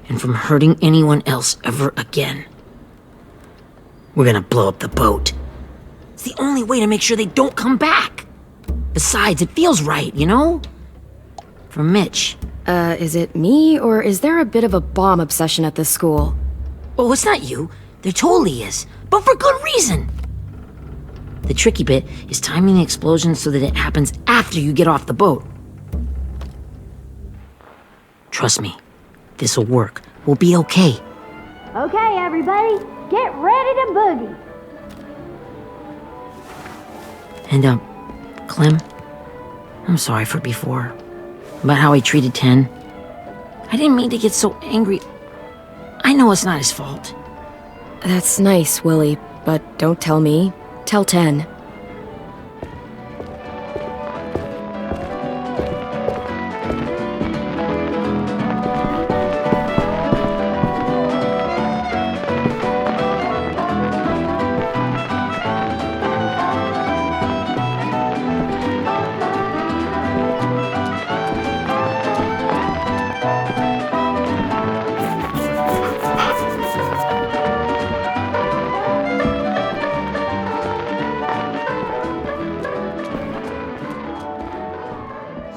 And from hurting anyone else ever again. We're gonna blow up the boat. It's the only way to make sure they don't come back. Besides, it feels right, you know? For Mitch. Is it me, or is there a bit of a bomb obsession at this school? Oh, it's not you. There totally is. But for good reason. The tricky bit is timing the explosion so that it happens after you get off the boat. Trust me, this'll work. We'll be okay. Okay, everybody, get ready to boogie. And, Clem, I'm sorry for before. About how he treated Ten. I didn't mean to get so angry. I know it's not his fault. That's nice, Willie, but don't tell me. Tell 10.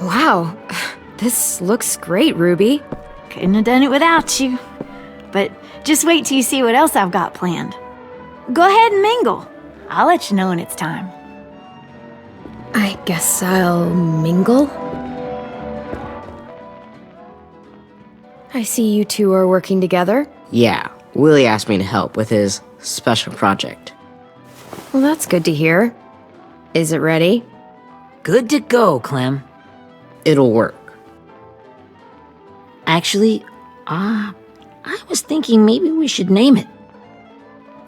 Wow, this looks great, Ruby. Couldn't have done it without you. But just wait till you see what else I've got planned. Go ahead and mingle. I'll let you know when it's time. I guess I'll mingle? I see you two are working together. Yeah, Willie asked me to help with his special project. Well, that's good to hear. Is it ready? Good to go, Clem. It'll work. Actually, I was thinking maybe we should name it.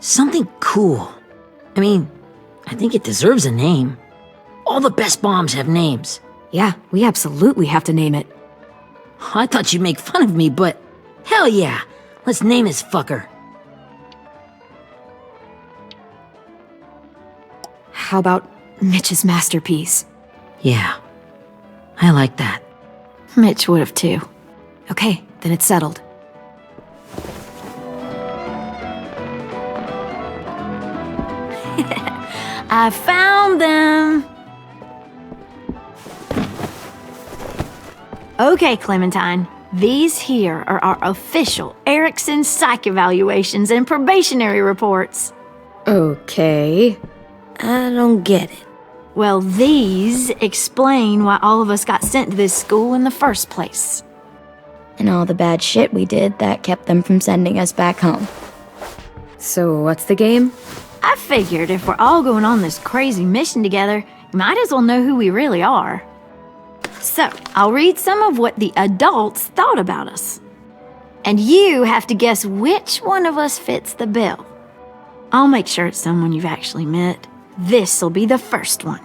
Something cool. I mean, I think it deserves a name. All the best bombs have names. Yeah, we absolutely have to name it. I thought you'd make fun of me, but hell yeah. Let's name this fucker. How about Mitch's masterpiece? Yeah, I like that. Mitch would have too. Okay, then it's settled. I found them! Okay, Clementine. These here are our official Erickson psych evaluations and probationary reports. Okay. I don't get it. Well, these explain why all of us got sent to this school in the first place. And all the bad shit we did that kept them from sending us back home. So what's the game? I figured if we're all going on this crazy mission together, you might as well know who we really are. So, I'll read some of what the adults thought about us. And you have to guess which one of us fits the bill. I'll make sure it's someone you've actually met. This'll be the first one.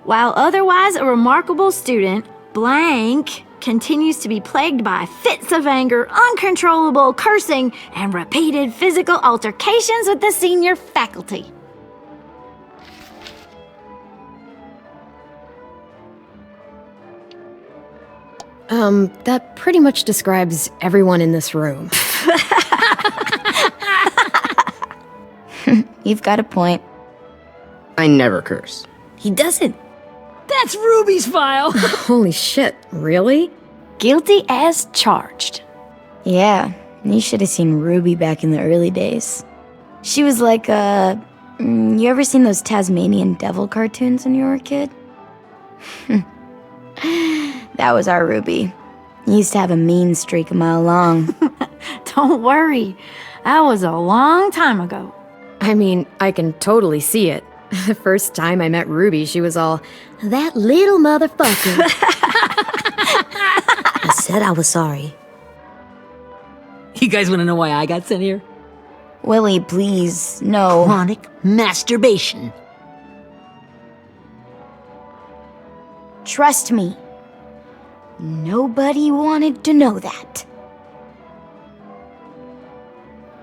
While otherwise a remarkable student, blank continues to be plagued by fits of anger, uncontrollable cursing, and repeated physical altercations with the senior faculty. That pretty much describes everyone in this room. You've got a point. I never curse. He doesn't. That's Ruby's file. Holy shit, really? Guilty as charged. Yeah, you should have seen Ruby back in the early days. She was like you ever seen those Tasmanian devil cartoons when you were a kid? That was our Ruby. He used to have a mean streak a mile long. Don't worry. That was a long time ago. I mean, I can totally see it. The first time I met Ruby, she was all, "That little motherfucker." I said I was sorry. You guys want to know why I got sent here? Willie, please, no. Chronic masturbation. Trust me. Nobody wanted to know that.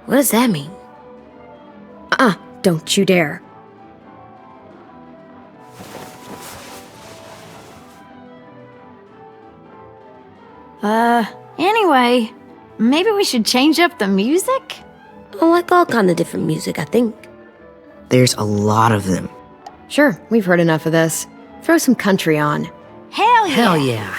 What does that mean? Don't you dare. Anyway, maybe we should change up the music? I like all kind of different music, I think. There's a lot of them. Sure, we've heard enough of this. Throw some country on. Hell yeah! Hell yeah.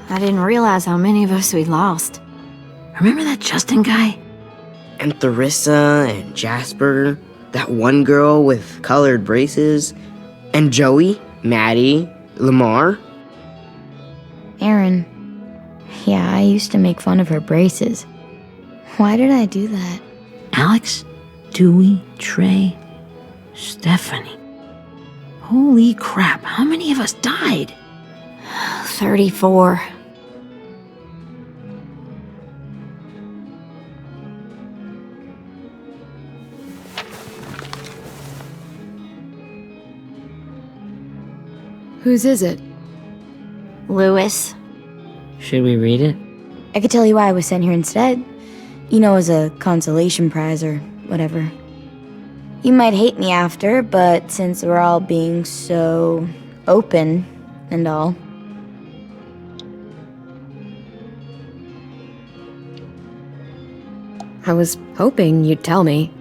I didn't realize how many of us we lost. Remember that Justin guy? And Theresa and Jasper, that one girl with colored braces, and Joey, Maddie, Lamar. Aaron. Yeah, I used to make fun of her braces. Why did I do that? Alex, Dewey, Trey, Stephanie. Holy crap, how many of us died? 34. Whose is it? Lewis. Should we read it? I could tell you why I was sent here instead. You know, as a consolation prize or whatever. You might hate me after, but since we're all being so open and all. I was hoping you'd tell me.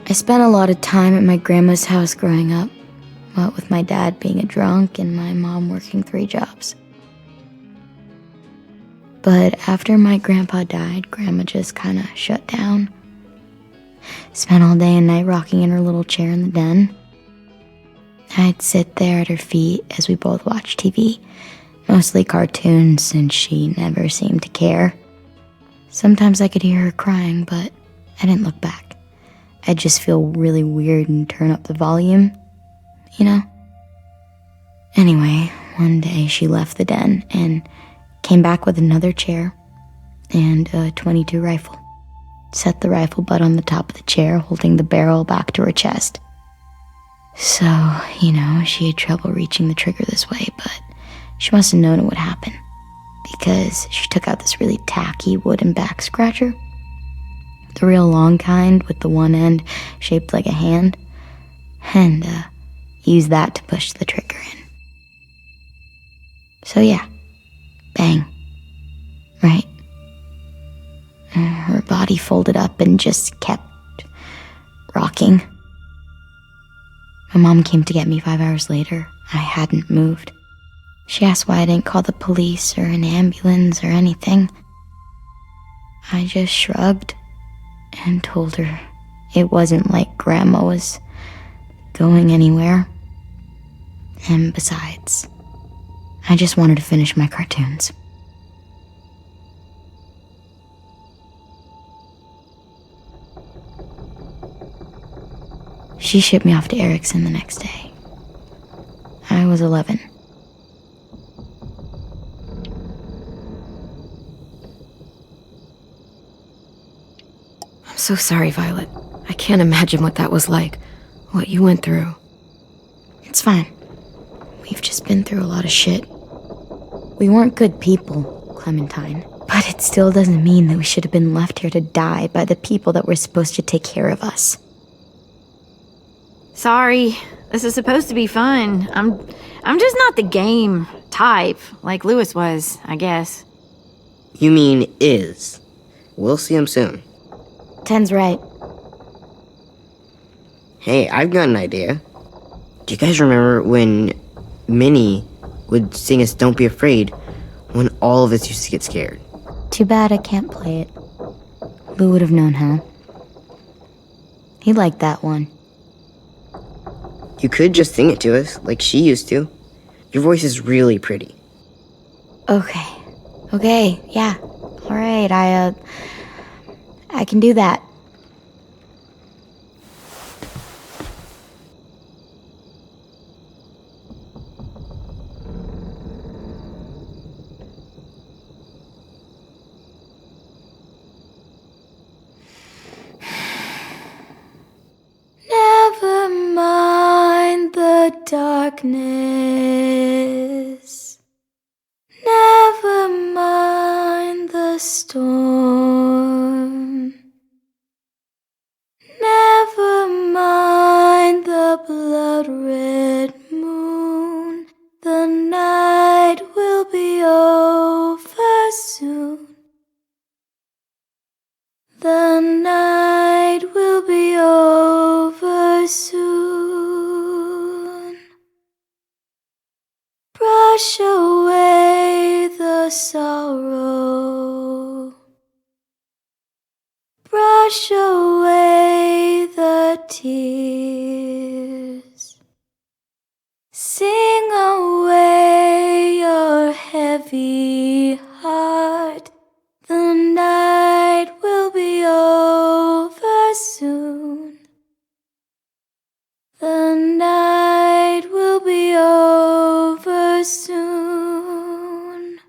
I spent a lot of time at my grandma's house growing up. What with my dad being a drunk and my mom working 3 jobs. But after my grandpa died, Grandma just kind of shut down. Spent all day and night rocking in her little chair in the den. I'd sit there at her feet as we both watched TV, mostly cartoons, since she never seemed to care. Sometimes I could hear her crying, but I didn't look back. I'd just feel really weird and turn up the volume, you know? Anyway, one day she left the den and came back with another chair and a .22 rifle. Set the rifle butt on the top of the chair, holding the barrel back to her chest. So, you know, she had trouble reaching the trigger this way, but she must have known it would happen, because she took out this really tacky wooden back scratcher. The real long kind with the one end shaped like a hand, and used that to push the trigger in. So yeah, bang, right? Her body folded up and just kept rocking. My mom came to get me 5 hours later. I hadn't moved. She asked why I didn't call the police or an ambulance or anything. I just shrugged and told her it wasn't like Grandma was going anywhere. And besides, I just wanted to finish my cartoons. She shipped me off to Erickson the next day. I was 11. I'm so sorry, Violet. I can't imagine what that was like. What you went through. It's fine. We've just been through a lot of shit. We weren't good people, Clementine. But it still doesn't mean that we should have been left here to die by the people that were supposed to take care of us. Sorry, this is supposed to be fun. I'm just not the game type, like Lewis was, I guess. You mean is. We'll see him soon. Ten's right. Hey, I've got an idea. Do you guys remember when Minnie would sing us Don't Be Afraid when all of us used to get scared? Too bad I can't play it. Lou would have known how. He liked that one. You could just sing it to us, like she used to. Your voice is really pretty. Okay, yeah. Alright, I can do that. Never mind the darkness. Never mind the storm. Never mind the blood-red moon. The night will be over soon. The night will be over soon. Brush away the sorrow. Brush away the tears. Sing away your heavy heart. The night will be over soon. The night will be over soon.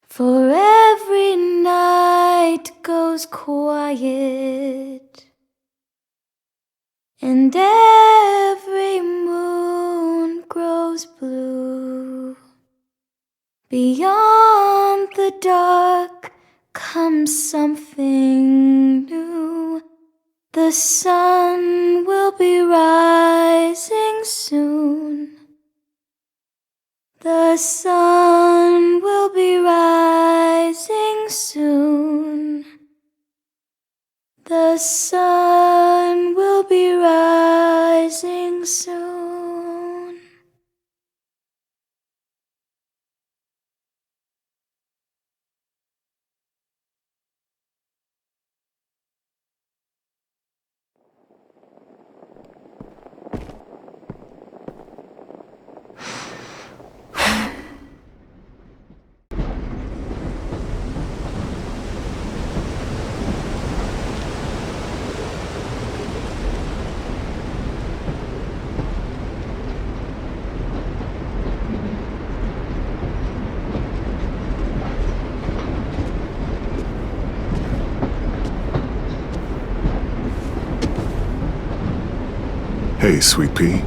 For every night goes quiet, and every moon grows blue. Beyond the dark comes something new. The sun will be rising soon. The sun will be rising soon. The sun will be rising soon. Hey, Sweet Pea.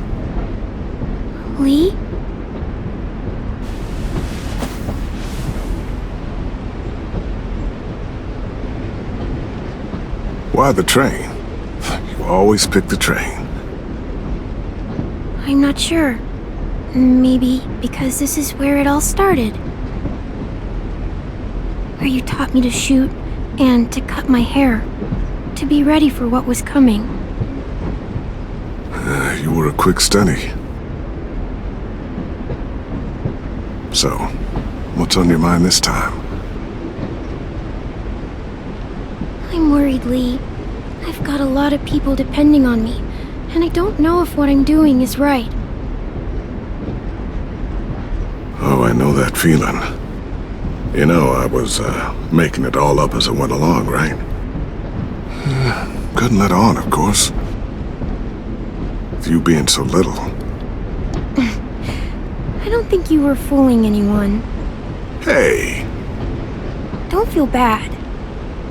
Lee? Why the train? You always pick the train. I'm not sure. Maybe because this is where it all started. Where you taught me to shoot and to cut my hair, to be ready for what was coming. You were a quick study. So, what's on your mind this time? I'm worried, Lee. I've got a lot of people depending on me, and I don't know if what I'm doing is right. Oh, I know that feeling. You know, I was making it all up as I went along, right? Couldn't let on, of course. With you being so little. I don't think you were fooling anyone. Hey! Don't feel bad.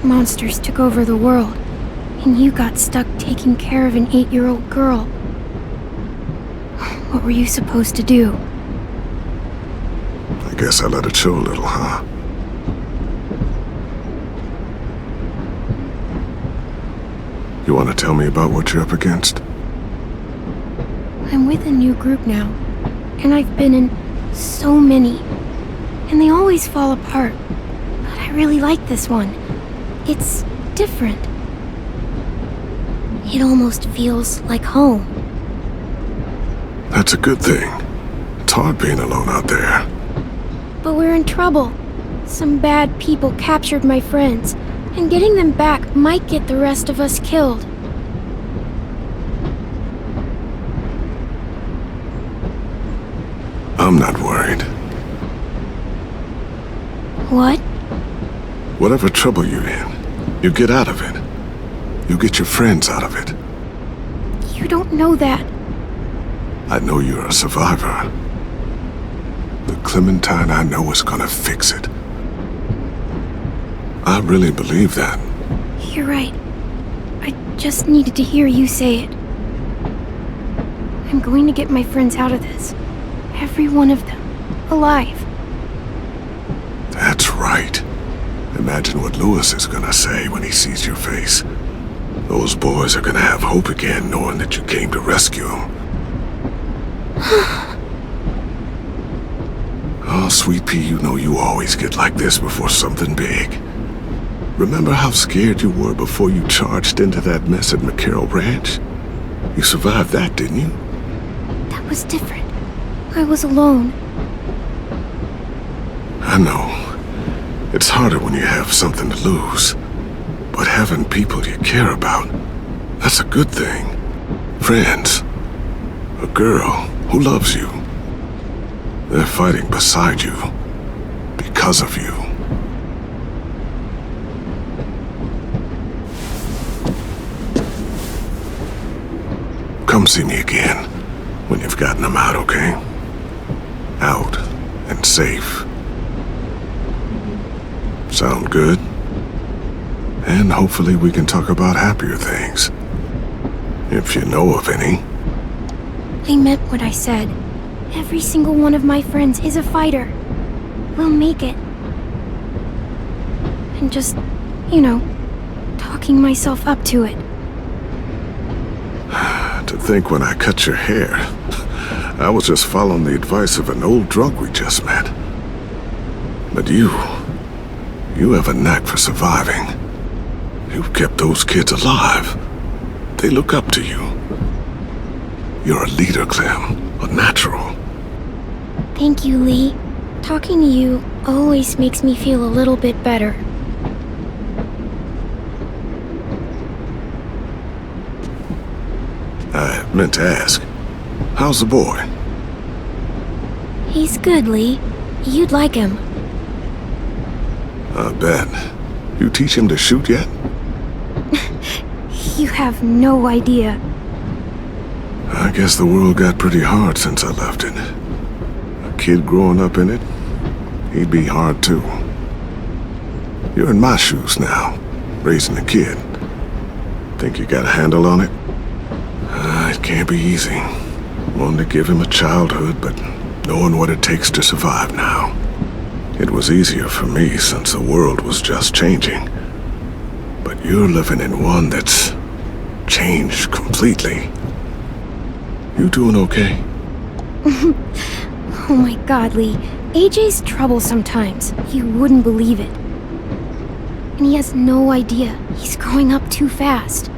Monsters took over the world, and you got stuck taking care of an 8-year-old girl. What were you supposed to do? I guess I let it show a little, huh? You want to tell me about what you're up against? I'm with a new group now, and I've been in so many, and they always fall apart. But I really like this one. It's different. It almost feels like home. That's a good thing. It's hard being alone out there. But we're in trouble. Some bad people captured my friends, and getting them back might get the rest of us killed. I'm not worried. What? Whatever trouble you're in, you get out of it. You get your friends out of it. You don't know that. I know you're a survivor. The Clementine I know is gonna fix it. I really believe that. You're right. I just needed to hear you say it. I'm going to get my friends out of this. Every one of them. Alive. That's right. Imagine what Lewis is gonna say when he sees your face. Those boys are gonna have hope again knowing that you came to rescue them. Oh, Sweet Pea, you know you always get like this before something big. Remember how scared you were before you charged into that mess at McCarroll Ranch? You survived that, didn't you? That was different. I was alone. I know. It's harder when you have something to lose. But having people you care about, that's a good thing. Friends. A girl who loves you. They're fighting beside you. Because of you. Come see me again when you've gotten them out, okay? Out and safe. Sound good? And hopefully we can talk about happier things. If you know of any. I meant what I said. Every single one of my friends is a fighter. We'll make it. And just, talking myself up to it. To think when I cut your hair, I was just following the advice of an old drunk we just met. But you have a knack for surviving. You've kept those kids alive. They look up to you. You're a leader, Clem. A natural. Thank you, Lee. Talking to you always makes me feel a little bit better. I meant to ask, how's the boy? He's good, Lee. You'd like him. I bet. You teach him to shoot yet? You have no idea. I guess the world got pretty hard since I left it. A kid growing up in it, he'd be hard too. You're in my shoes now, raising a kid. Think you got a handle on it? It can't be easy. Wanted to give him a childhood, but knowing what it takes to survive now. It was easier for me since the world was just changing. But you're living in one that's changed completely. You doing okay? Oh my god, Lee. AJ's trouble sometimes. You wouldn't believe it. And he has no idea. He's growing up too fast.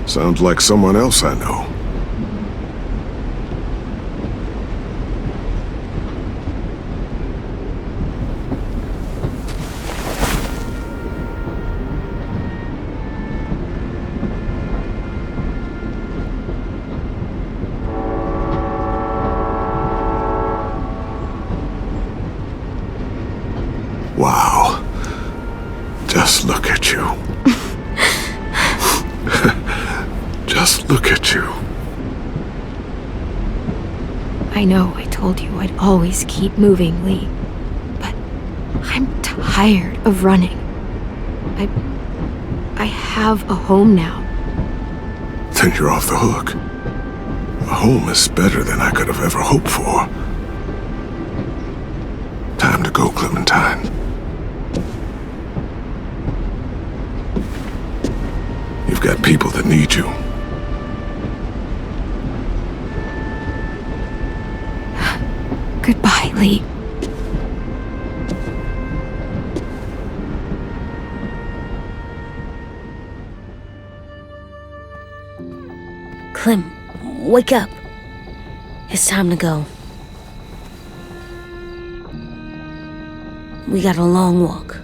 Sounds like someone else I know. Wow. Just look at you. Just look at you. I know I told you I'd always keep moving, Lee. But I'm tired of running. I have a home now. Then you're off the hook. A home is better than I could have ever hoped for. Time to go, Clementine. got people that need you. Goodbye, Lee. Clem, wake up. It's time to go. We got a long walk.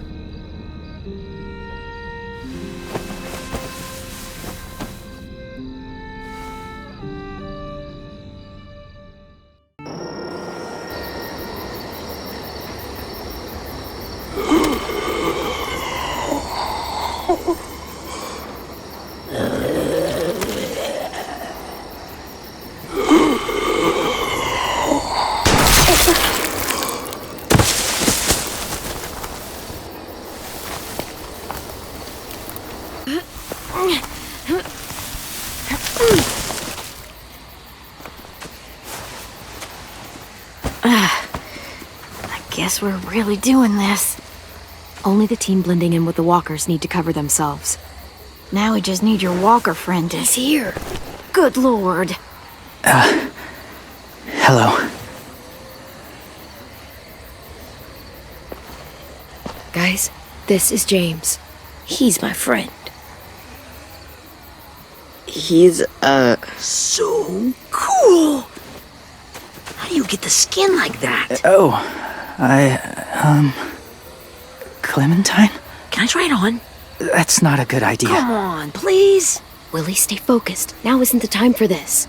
Guess we're really doing this. Only the team blending in with the walkers need to cover themselves. Now we just need your walker friend. He's here. Good lord. Hello. Guys, this is James. He's my friend. He's, So cool! How do you get the skin like that? Clementine? Can I try it on? That's not a good idea. Come on, please. Willie, stay focused. Now isn't the time for this.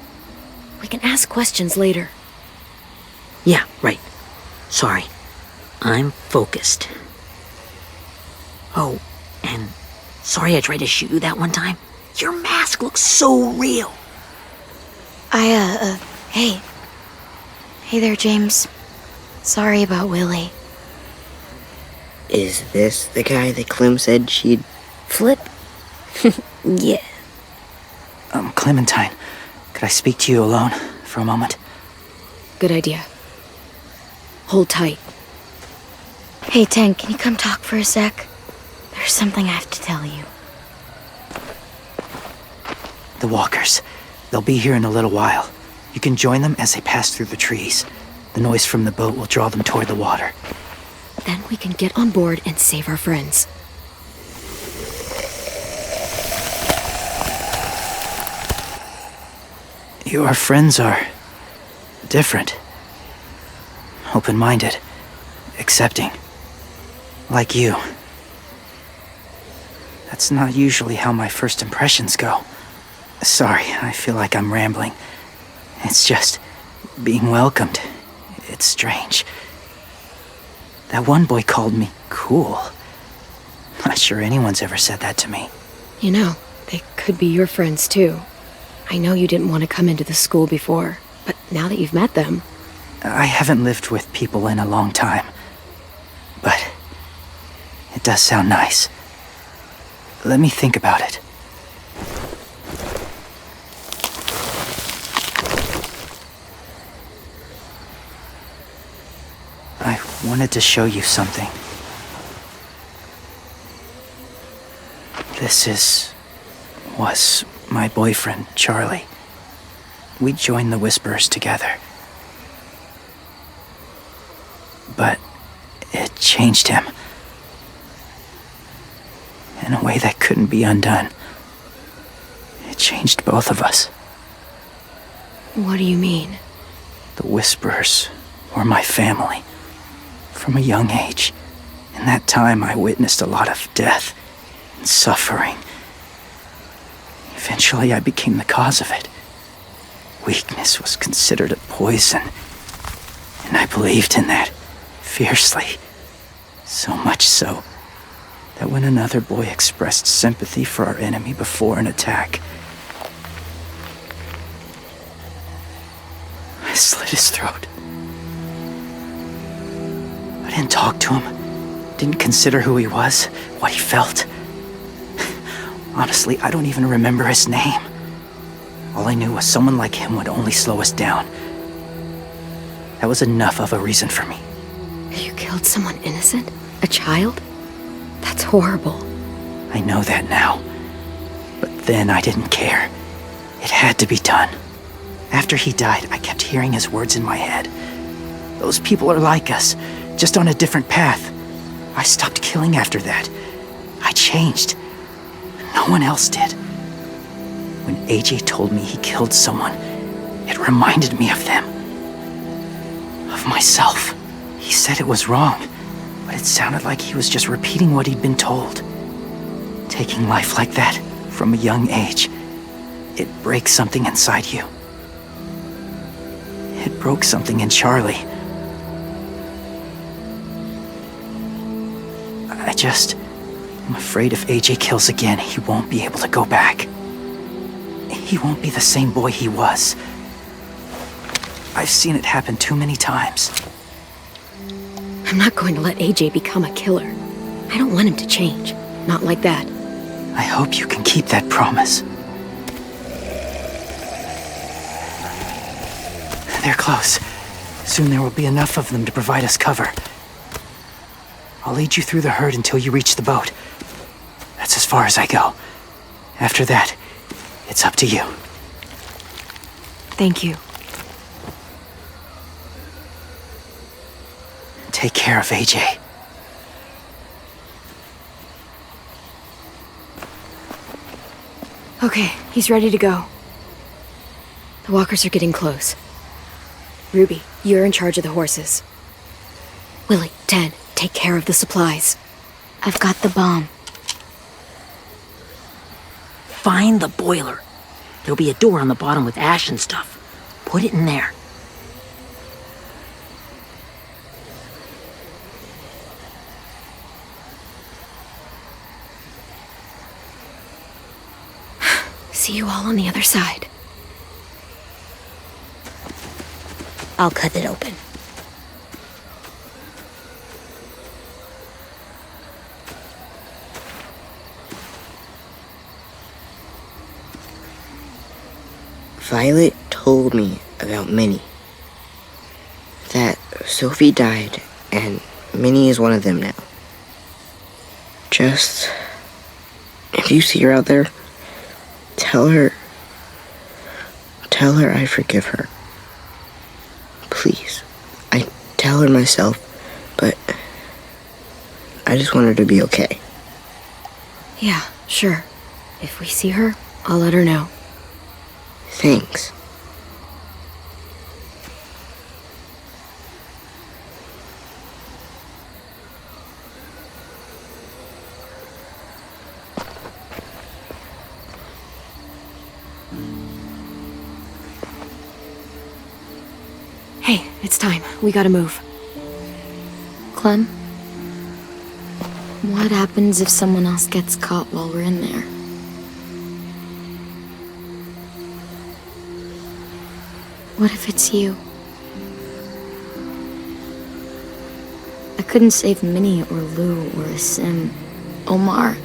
We can ask questions later. Yeah, right. Sorry. I'm focused. Oh, and sorry I tried to shoot you that one time. Your mask looks so real. Hey. Hey there, James. Sorry about Willie. is this the guy that Clem said she'd flip? Yeah. Clementine, could I speak to you alone for a moment? Good idea. Hold tight. Hey, Tank, can you come talk for a sec? There's something I have to tell you. The walkers. They'll be here in a little while. You can join them as they pass through the trees. The noise from the boat will draw them toward the water. Then we can get on board and save our friends. Your friends are different. Open-minded. Accepting. Like you. That's not usually how my first impressions go. Sorry, I feel like I'm rambling. It's just being welcomed. It's strange. That one boy called me cool. Not sure anyone's ever said that to me. You know, they could be your friends too. I know you didn't want to come into the school before, but now that you've met them... I haven't lived with people in a long time. But it does sound nice. Let me think about it. I wanted to show you something. This was my boyfriend, Charlie. We joined the Whisperers together. But it changed him. In a way that couldn't be undone. It changed both of us. What do you mean? The Whisperers were my family. From a young age. In that time, I witnessed a lot of death and suffering. Eventually, I became the cause of it. Weakness was considered a poison. And I believed in that. Fiercely. So much so that when another boy expressed sympathy for our enemy before an attack, I slit his throat. I didn't talk to him, didn't consider who he was, what he felt. Honestly, I don't even remember his name. All I knew was someone like him would only slow us down. That was enough of a reason for me. You killed someone innocent? A child? That's horrible. I know that now. But then I didn't care. It had to be done. After he died, I kept hearing his words in my head. Those people are like us, just on a different path. I stopped killing after that. I changed. No one else did. When AJ told me he killed someone, it reminded me of them. Of myself. He said it was wrong, but it sounded like he was just repeating what he'd been told. Taking life like that, from a young age, it breaks something inside you. It broke something in Charlie. I'm afraid if AJ kills again, he won't be able to go back. He won't be the same boy he was. I've seen it happen too many times. I'm not going to let AJ become a killer. I don't want him to change. Not like that. I hope you can keep that promise. They're close. Soon there will be enough of them to provide us cover. I'll lead you through the herd until you reach the boat. That's as far as I go. After that, it's up to you. Thank you. Take care of AJ. Okay, he's ready to go. The walkers are getting close. Ruby, you're in charge of the horses. Willie, Ted, take care of the supplies. I've got the bomb. Find the boiler. There'll be a door on the bottom with ash and stuff. Put it in there. See you all on the other side. I'll cut it open. Violet told me about Minnie. That Sophie died, and Minnie is one of them now. Just... if you see her out there, tell her I forgive her. Please. I tell her myself, but I just want her to be okay. Yeah, sure. If we see her, I'll let her know. Thanks. Hey, it's time. We gotta move. Clem? What happens if someone else gets caught while we're in there? What if it's you? I couldn't save Minnie or Lou or Asim. Omar.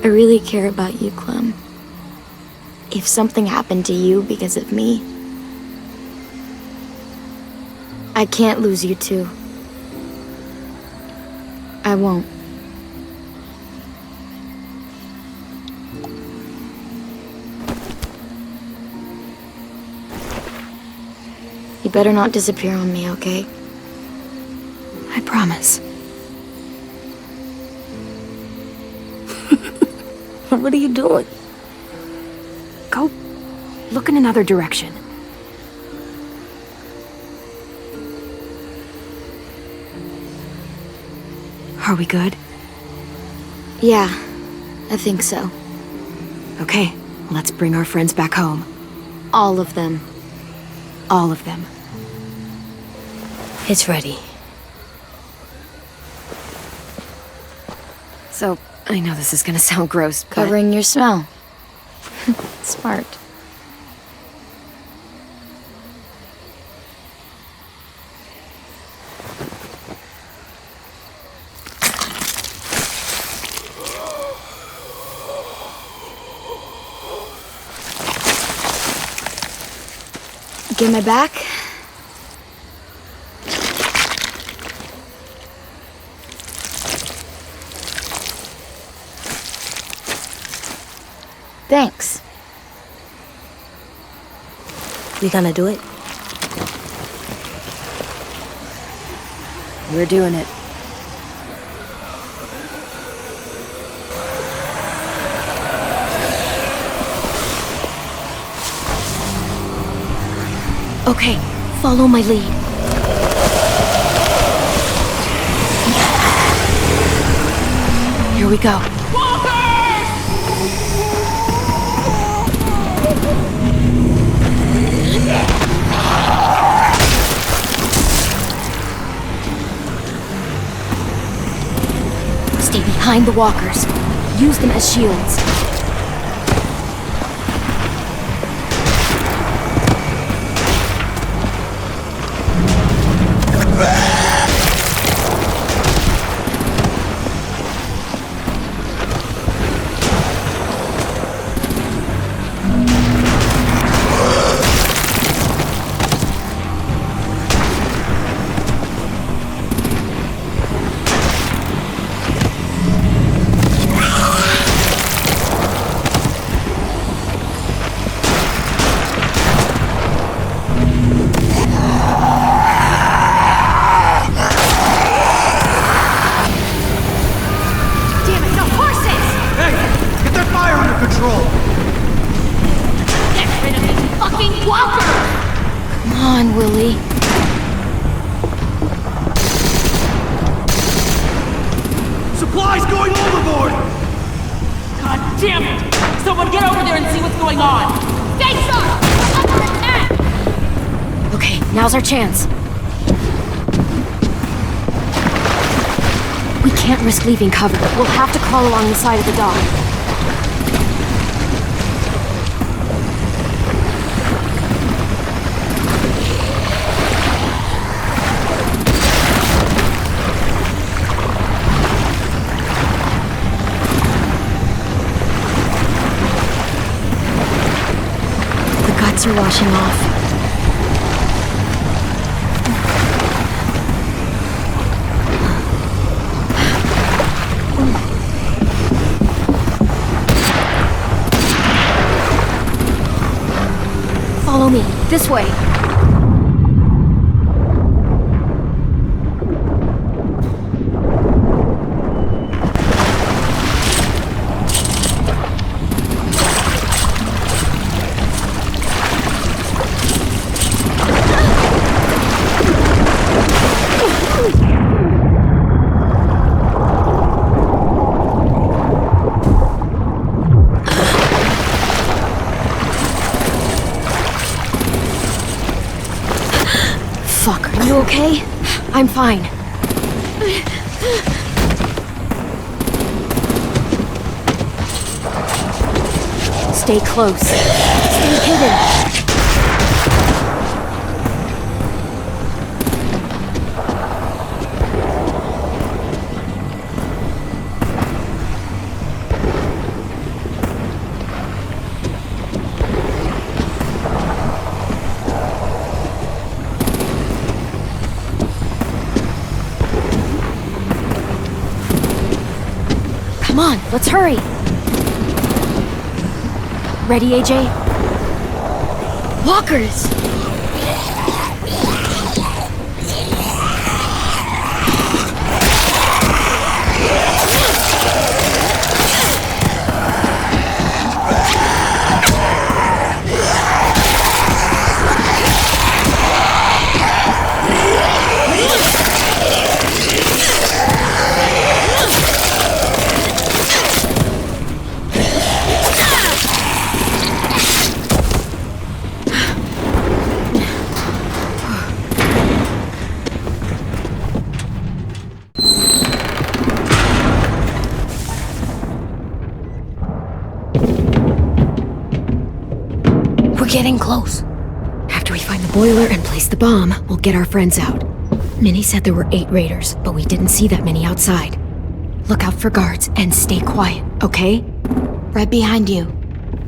I really care about you, Clem. If something happened to you because of me, I can't lose you too. I won't. You better not disappear on me, okay? I promise. What are you doing? Go look in another direction. Are we good? Yeah, I think so. Okay, let's bring our friends back home. All of them. All of them. It's ready. So, I know this is gonna sound gross, but... Covering your smell. Smart. Get my back? Thanks. We gonna do it? We're doing it. Okay, follow my lead. Here we go. Stay behind the walkers. Use them as shields. Supplies going overboard! God damn it! Someone get over there and see what's going on! Stay sharp! We're under attack! Okay, now's our chance. We can't risk leaving cover. We'll have to crawl along the side of the dock. Are washing off. Follow me, this way. Fuck, are you okay? I'm fine. Stay close. Stay hidden. Come on, let's hurry! Ready, AJ? Walkers! Getting close. After we find the boiler and place the bomb, we'll get our friends out. Minnie said there were 8 raiders, but we didn't see that many outside. Look out for guards and stay quiet, okay? Right behind you.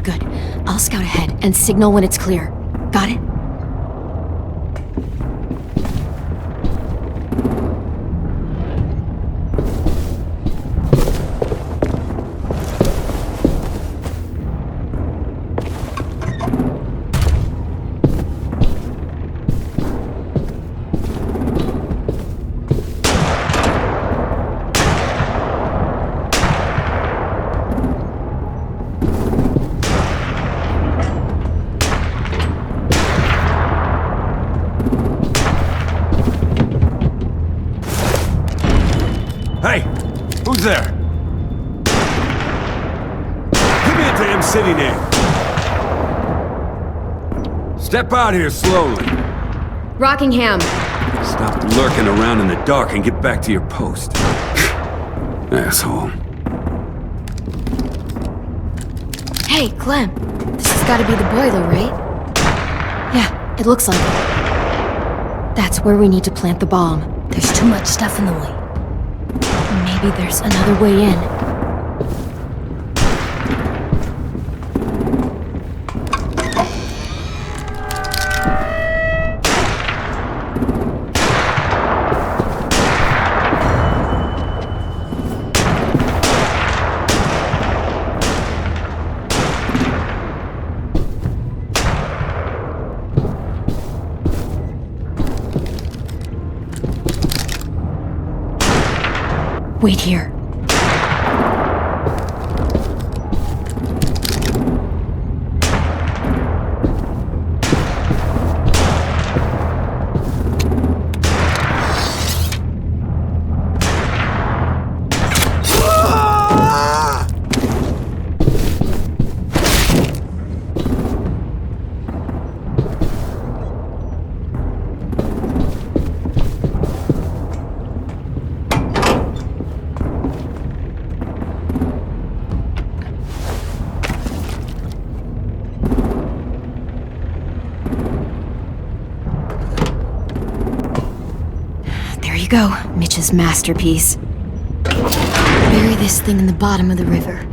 Good. I'll scout ahead and signal when it's clear. Got it? I'm sitting in. Step out here slowly. Rockingham. Stop lurking around in the dark and get back to your post. Asshole. Hey, Clem. This has got to be the boiler, right? Yeah, it looks like it. That's where we need to plant the bomb. There's too much stuff in the way. Maybe there's another way in. Wait here. Go, Mitch's masterpiece. Bury this thing in the bottom of the river.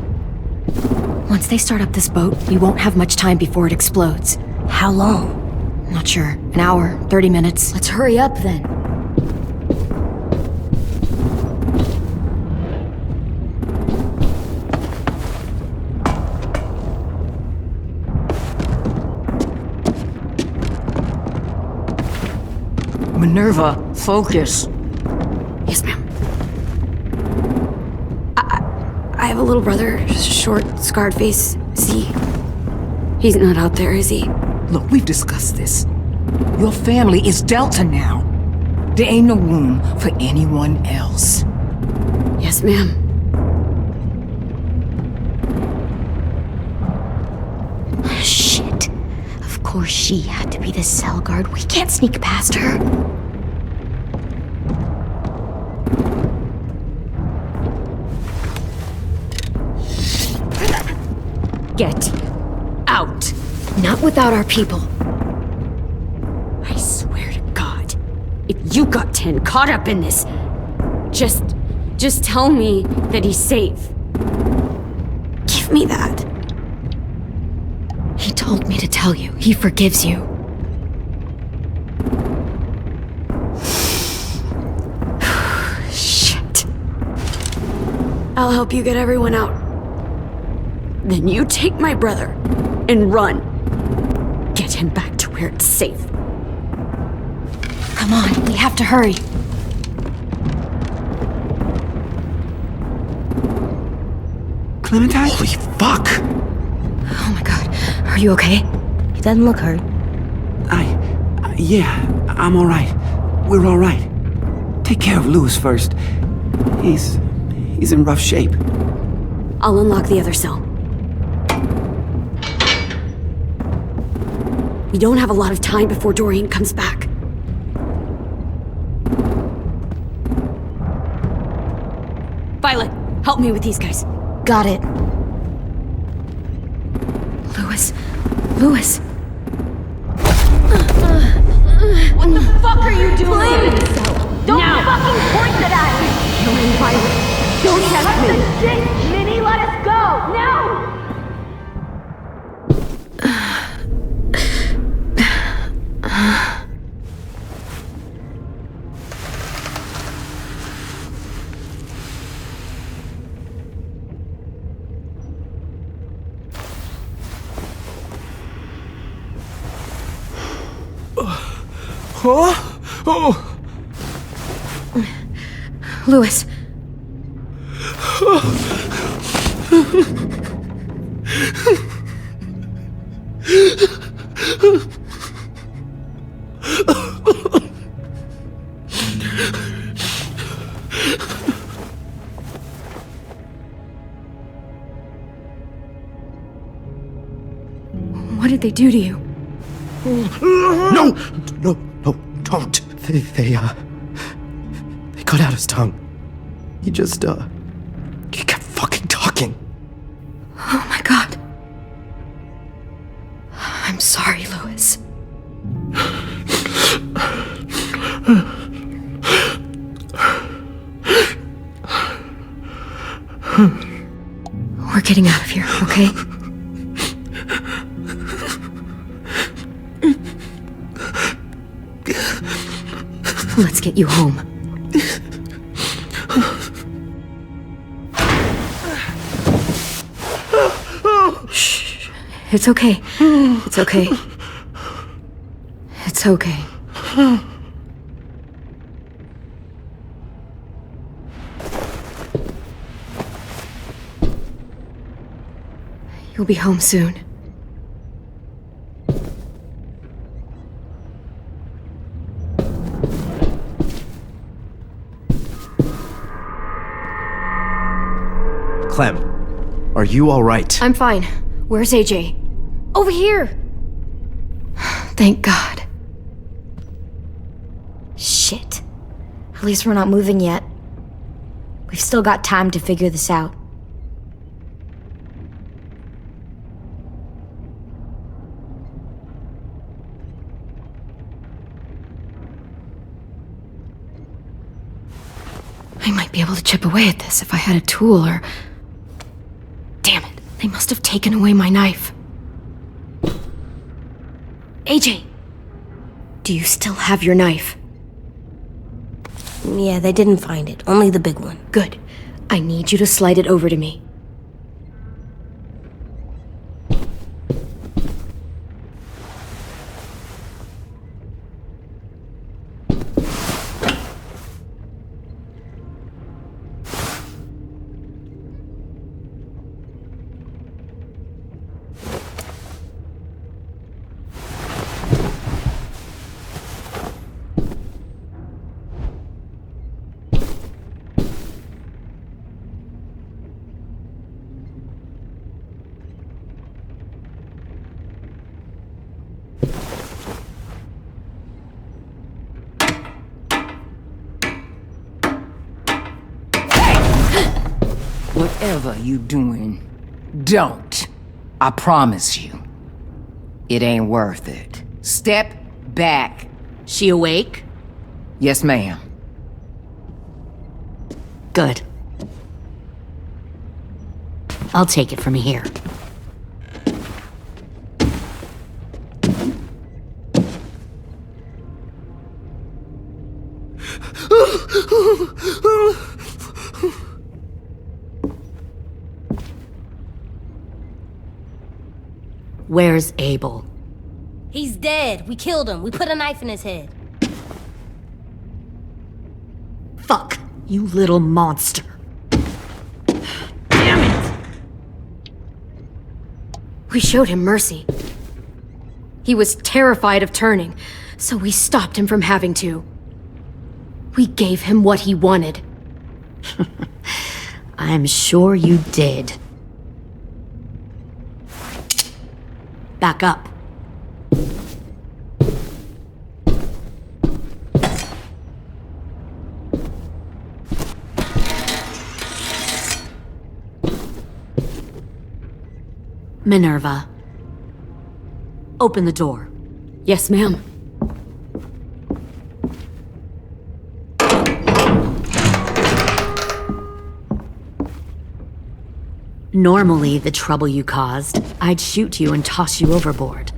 Once they start up this boat, we won't have much time before it explodes. How long? Not sure. An hour, 30 minutes. Let's hurry up then. Minerva, focus. Yes, ma'am. I have a little brother, short, scarred face. He's not out there, is he? Look, we've discussed this. Your family is Delta now. There ain't no room for anyone else. Yes, ma'am. Shit. Of course she had to be the cell guard. We can't sneak past her. Get out. Not without our people. I swear to God, if you got 10 caught up in this, just tell me that he's safe. Give me that. He told me to tell you. He forgives you. Shit. I'll help you get everyone out. Then you take my brother and run. Get him back to where it's safe. Come on, we have to hurry. Clementine? Holy fuck! Oh my God, are you okay? He doesn't look hurt. Yeah, I'm alright. We're alright. Take care of Louis first. He's in rough shape. I'll unlock the other cell. We don't have a lot of time before Dorian comes back. Violet, help me with these guys. Got it. Louis. What the fuck are you doing? Don't fucking point that at me! You're in, Violet. Don't test me. What the shit? Minnie, let us go! No! Oh! Louis. What did they do to you? No, don't. They cut out his tongue. He kept fucking talking. Oh my god. I'm sorry, Louis. We're getting out of here, okay? Let's get you home. Shh. It's okay. It's okay. It's okay. You'll be home soon. Clem, are you all right? I'm fine. Where's AJ? Over here! Thank God. Shit. At least we're not moving yet. We've still got time to figure this out. I might be able to chip away at this if I had a tool or... Damn it, they must have taken away my knife. AJ! Do you still have your knife? Yeah, they didn't find it. Only the big one. Good. I need you to slide it over to me. Whatever you doing, don't. I promise you. It ain't worth it. Step back. She awake? Yes, ma'am. Good. I'll take it from here. Where's Abel? He's dead. We killed him. We put a knife in his head. Fuck, you little monster. Damn it! We showed him mercy. He was terrified of turning, so we stopped him from having to. We gave him what he wanted. I'm sure you did. Back up. Minerva. Open the door. Yes, ma'am. Normally, the trouble you caused, I'd shoot you and toss you overboard.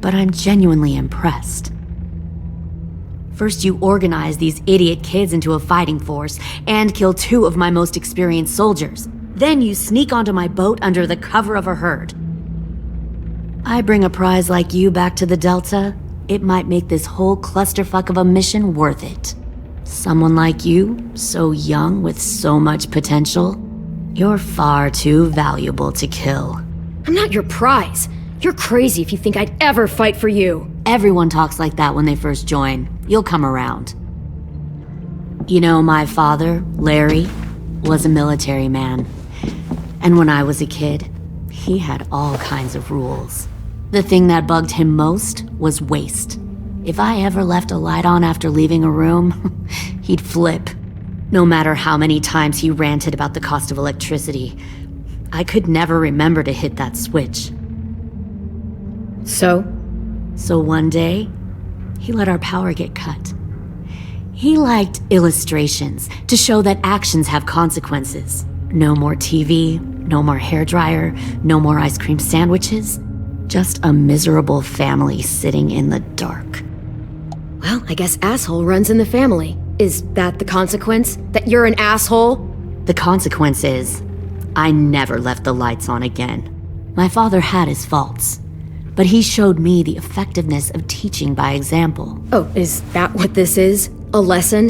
But I'm genuinely impressed. First, you organize these idiot kids into a fighting force and kill 2 of my most experienced soldiers. Then you sneak onto my boat under the cover of a herd. I bring a prize like you back to the Delta, it might make this whole clusterfuck of a mission worth it. Someone like you, so young with so much potential, you're far too valuable to kill. I'm not your prize. You're crazy if you think I'd ever fight for you. Everyone talks like that when they first join. You'll come around. You know, my father, Larry, was a military man. And when I was a kid, he had all kinds of rules. The thing that bugged him most was waste. If I ever left a light on after leaving a room, he'd flip. No matter how many times he ranted about the cost of electricity, I could never remember to hit that switch. So one day, he let our power get cut. He liked illustrations to show that actions have consequences. No more TV, no more hairdryer, no more ice cream sandwiches. Just a miserable family sitting in the dark. Well, I guess asshole runs in the family. Is that the consequence? That you're an asshole? The consequence is, I never left the lights on again. My father had his faults, but he showed me the effectiveness of teaching by example. Oh, is that what this is? A lesson?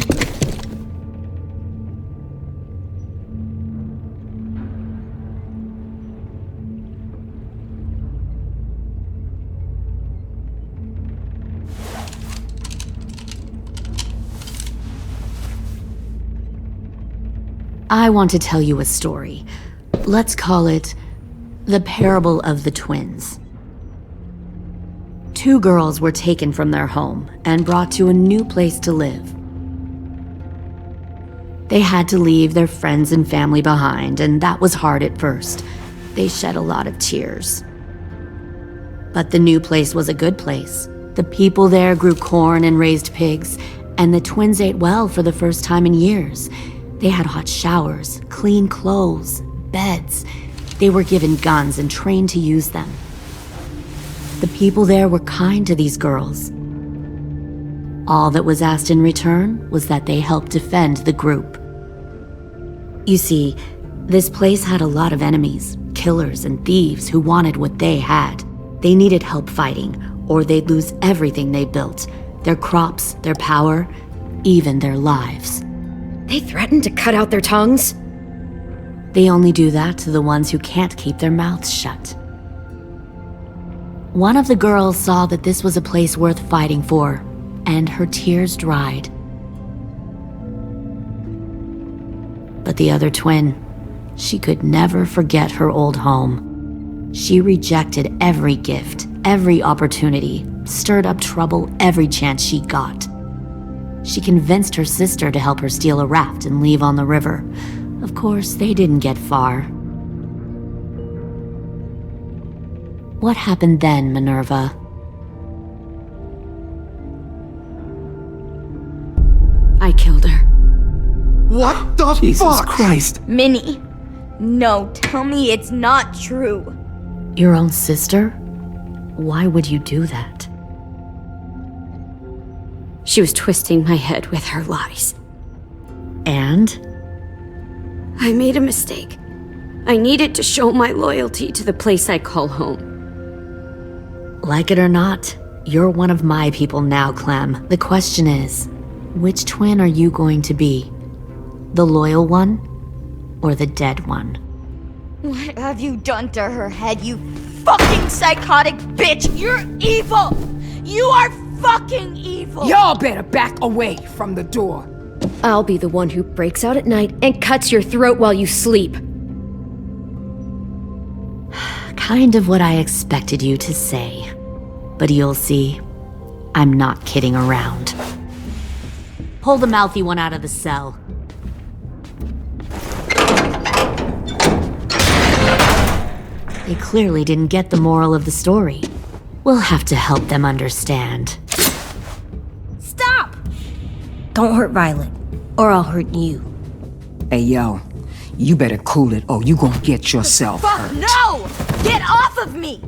I want to tell you a story. Let's call it the parable of the twins. 2 girls were taken from their home and brought to a new place to live. They had to leave their friends and family behind, and that was hard at first. They shed a lot of tears. But the new place was a good place. The people there grew corn and raised pigs, and the twins ate well for the first time in years. They had hot showers, clean clothes, beds. They were given guns and trained to use them. The people there were kind to these girls. All that was asked in return was that they help defend the group. You see, this place had a lot of enemies, killers and thieves who wanted what they had. They needed help fighting, or they'd lose everything they built, their crops, their power, even their lives. They threatened to cut out their tongues? They only do that to the ones who can't keep their mouths shut. One of the girls saw that this was a place worth fighting for, and her tears dried. But the other twin, she could never forget her old home. She rejected every gift, every opportunity, stirred up trouble every chance she got. She convinced her sister to help her steal a raft and leave on the river. Of course, they didn't get far. What happened then, Minerva? I killed her. What the fuck? Jesus Christ. Minnie, no, tell me it's not true. Your own sister? Why would you do that? She was twisting my head with her lies. And? I made a mistake. I needed to show my loyalty to the place I call home. Like it or not, you're one of my people now, Clem. The question is, which twin are you going to be? The loyal one or the dead one? What have you done to her head, you fucking psychotic bitch? You're evil! You are fucking evil! Y'all better back away from the door. I'll be the one who breaks out at night and cuts your throat while you sleep. Kind of what I expected you to say. But you'll see, I'm not kidding around. Pull the mouthy one out of the cell. They clearly didn't get the moral of the story. We'll have to help them understand. Stop! Don't hurt Violet, or I'll hurt you. Hey, yo, you better cool it or you gonna get yourself hurt. No! Get off of me!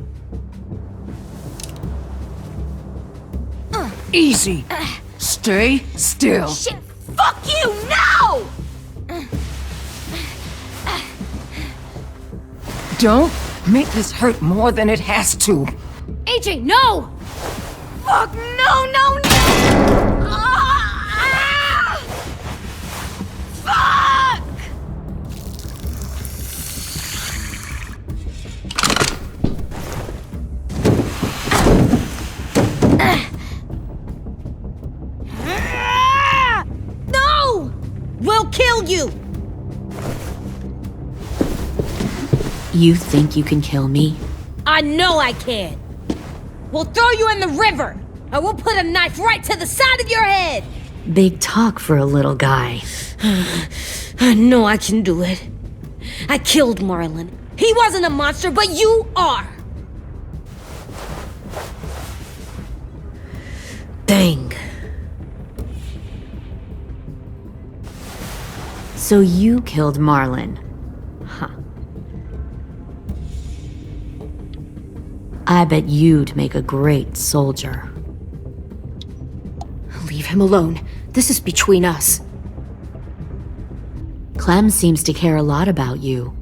Easy. Stay still. Shit, fuck you, no! Don't make this hurt more than it has to. AJ, no! Fuck, no, no, no! Ah! Fuck! No! We'll kill you! You think you can kill me? I know I can. We'll throw you in the river, and we'll put a knife right to the side of your head. Big talk for a little guy. I know I can do it. I killed Marlon. He wasn't a monster, but you are. Bang. So you killed Marlon. Huh. I bet you'd make a great soldier. Leave him alone. This is between us. Clem seems to care a lot about you.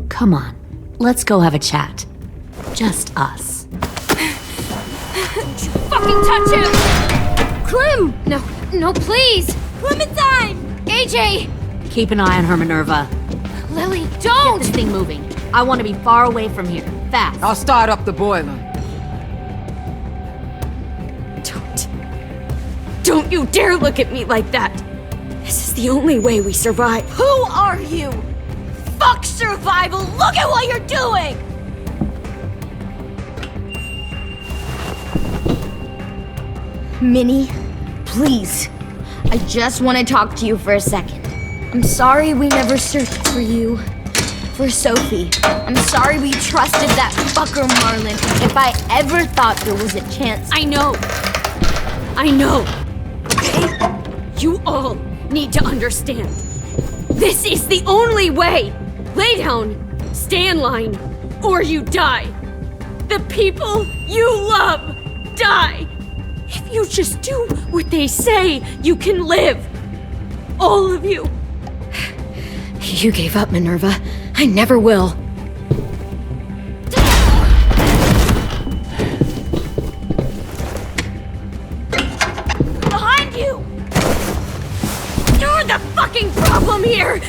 Come on, let's go have a chat. Just us. Fucking touch him! Clem! No, please! Clementine! AJ! Keep an eye on her, Minerva. Lily, don't! Get this thing moving. I want to be far away from here. Fast. I'll start up the boiler. Don't you dare look at me like that! This is the only way we survive. Who are you? Fuck survival! Look at what you're doing! Minnie, please. I just want to talk to you for a second. I'm sorry we never searched for you. For Sophie. I'm sorry we trusted that fucker Marlon. If I ever thought there was a chance. I know. Okay? You all need to understand. This is the only way. Lay down, stay in line, or you die. The people you love die. If you just do what they say, you can live. All of you. You gave up, Minerva. I never will. Behind you! You're the fucking problem here!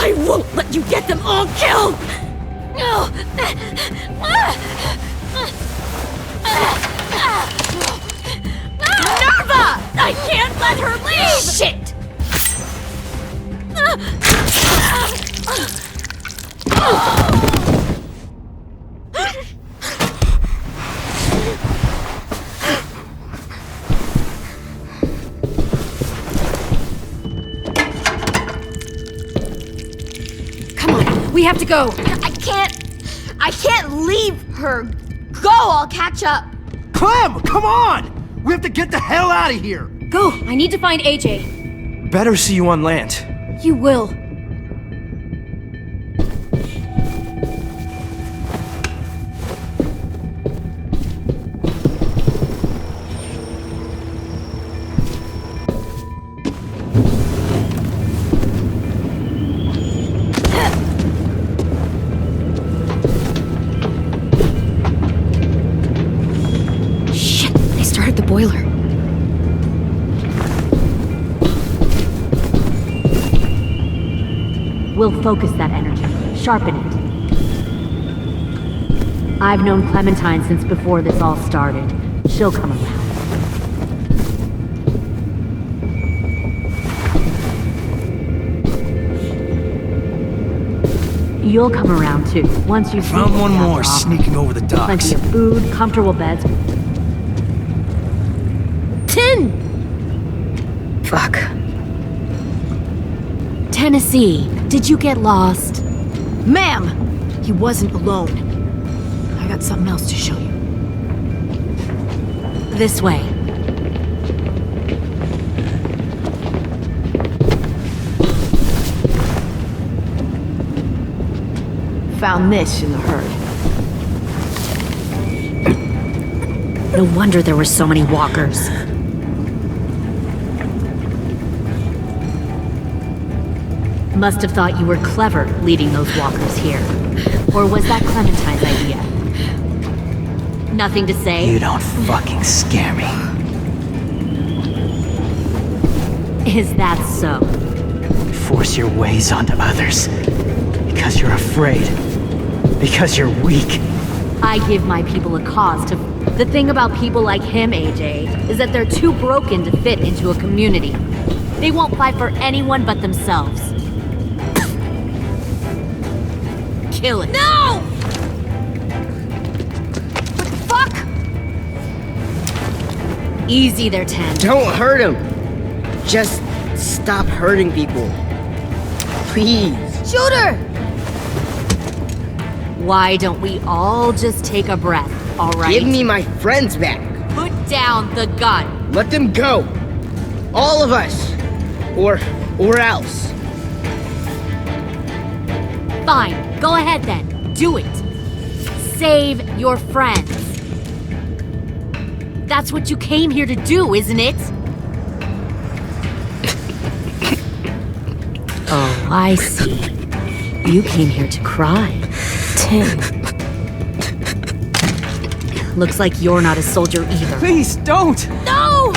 I won't let you get them all killed! Minerva! I can't let her leave! Shit! Come on, we have to go. I can't leave her. Go, I'll catch up. Clem, come on! We have to get the hell out of here! Go, I need to find AJ. Better see you on land. You will. Shit, they started the boiler. We'll focus that energy, sharpen it. I've known Clementine since before this all started. She'll come around. You'll come around too, once you've Found one more sneaking over the docks. Plenty of food, comfortable beds. 10! Fuck. Tennessee, did you get lost? Ma'am! He wasn't alone. I got something else to show you. This way. Found this in the herd. No wonder there were so many walkers. Must have thought you were clever leading those walkers here. Or was that Clementine's idea? Nothing to say? You don't fucking scare me. Is that so? You force your ways onto others. Because you're afraid. Because you're weak. I give my people a cause to The thing about people like him, AJ, is that they're too broken to fit into a community. They won't fight for anyone but themselves. Kill it. No! Fuck! Easy there, 10. Don't hurt him. Just stop hurting people. Please. Shoot her! Why don't we all just take a breath, all right? Give me my friends back. Put down the gun. Let them go. All of us. Or else. Fine, go ahead then. Do it. Save your friends. That's what you came here to do, isn't it? Oh, I see. You came here to cry. Tim. Looks like you're not a soldier either. Please, don't! No!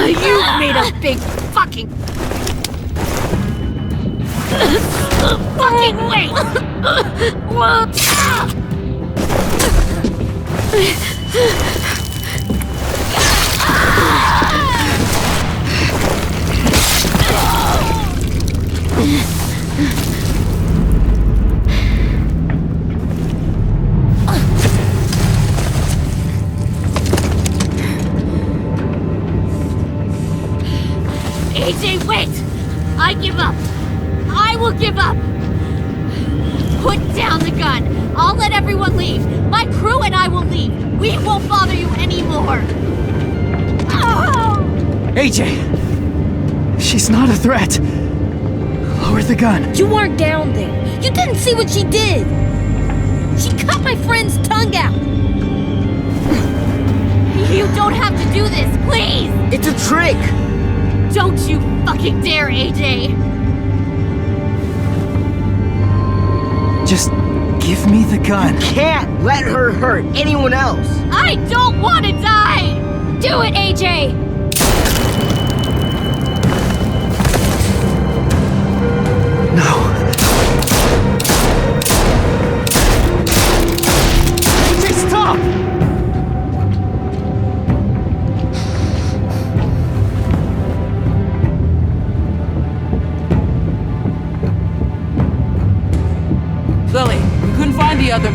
You made a big fucking wait! AJ, wait! I give up. I will give up. Put down the gun. I'll let everyone leave. My crew and I will leave. We won't bother you anymore. Oh! AJ! She's not a threat. Lower the gun. You weren't down there. You didn't see what she did. She cut my friend's tongue out. You don't have to do this, please! It's a trick. Don't you fucking dare, AJ! Just give me the gun. Can't let her hurt anyone else. I don't want to die! Do it, AJ! No. AJ, stop! Lily, we couldn't find the other...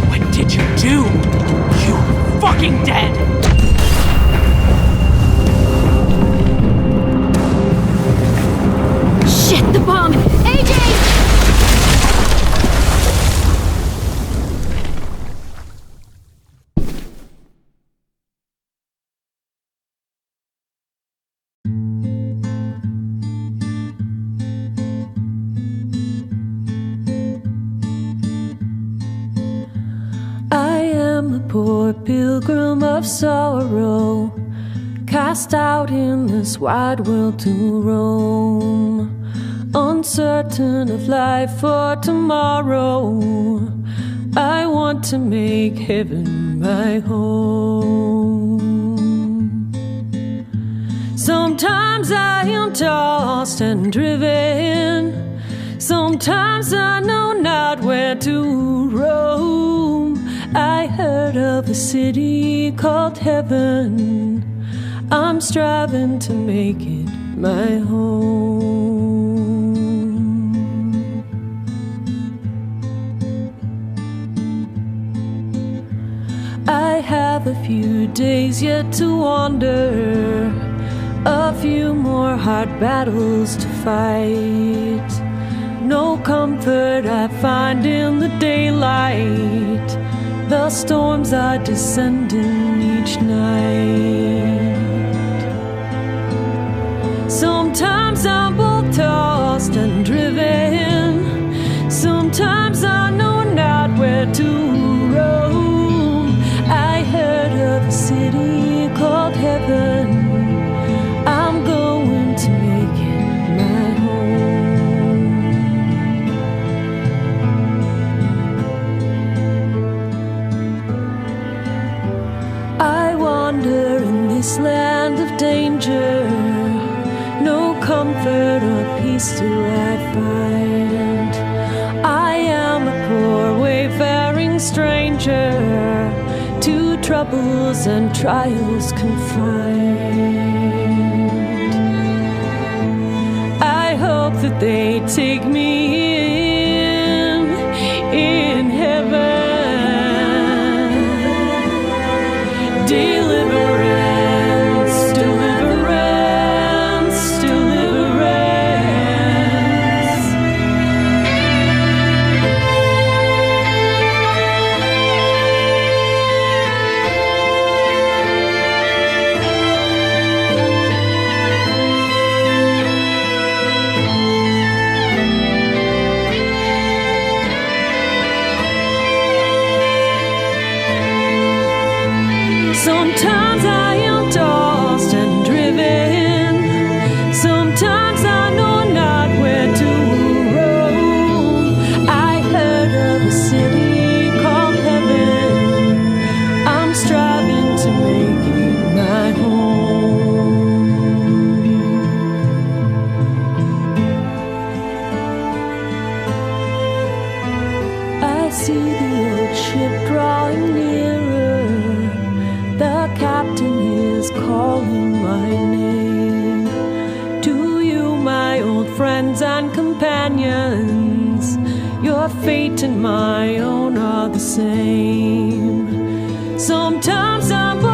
What did you do? You fucking dead! Shit, the bomb! AJ! I am a poor pilgrim of sorrow, cast out in this wide world to roam, uncertain of life for tomorrow. I want to make heaven my home. Sometimes I am tossed and driven, sometimes I know not where to roam. I heard of a city called heaven, I'm striving to make it my home. I have have a few days yet to wander, a few more hard battles to fight. No comfort I find in the daylight. The storms are descending each night. Sometimes I'm both tossed and driven. Sometimes I know not where to roam. I heard of a city called heaven. I'm going to make it my home. I wander in this land of danger. No comfort or peace do I find. I am a poor wayfaring stranger, to troubles and trials confined. I hope that they take me in heaven. Deliverance, deliverance, deliverance. Sometimes I am tossed and driven. Sometimes I know not where to roam. I heard of a city called heaven. I'm striving to make it my home. I see the old ship drawing nearer. The captain is calling my name. To you, my old friends and companions, your fate and my own are the same. Sometimes I'm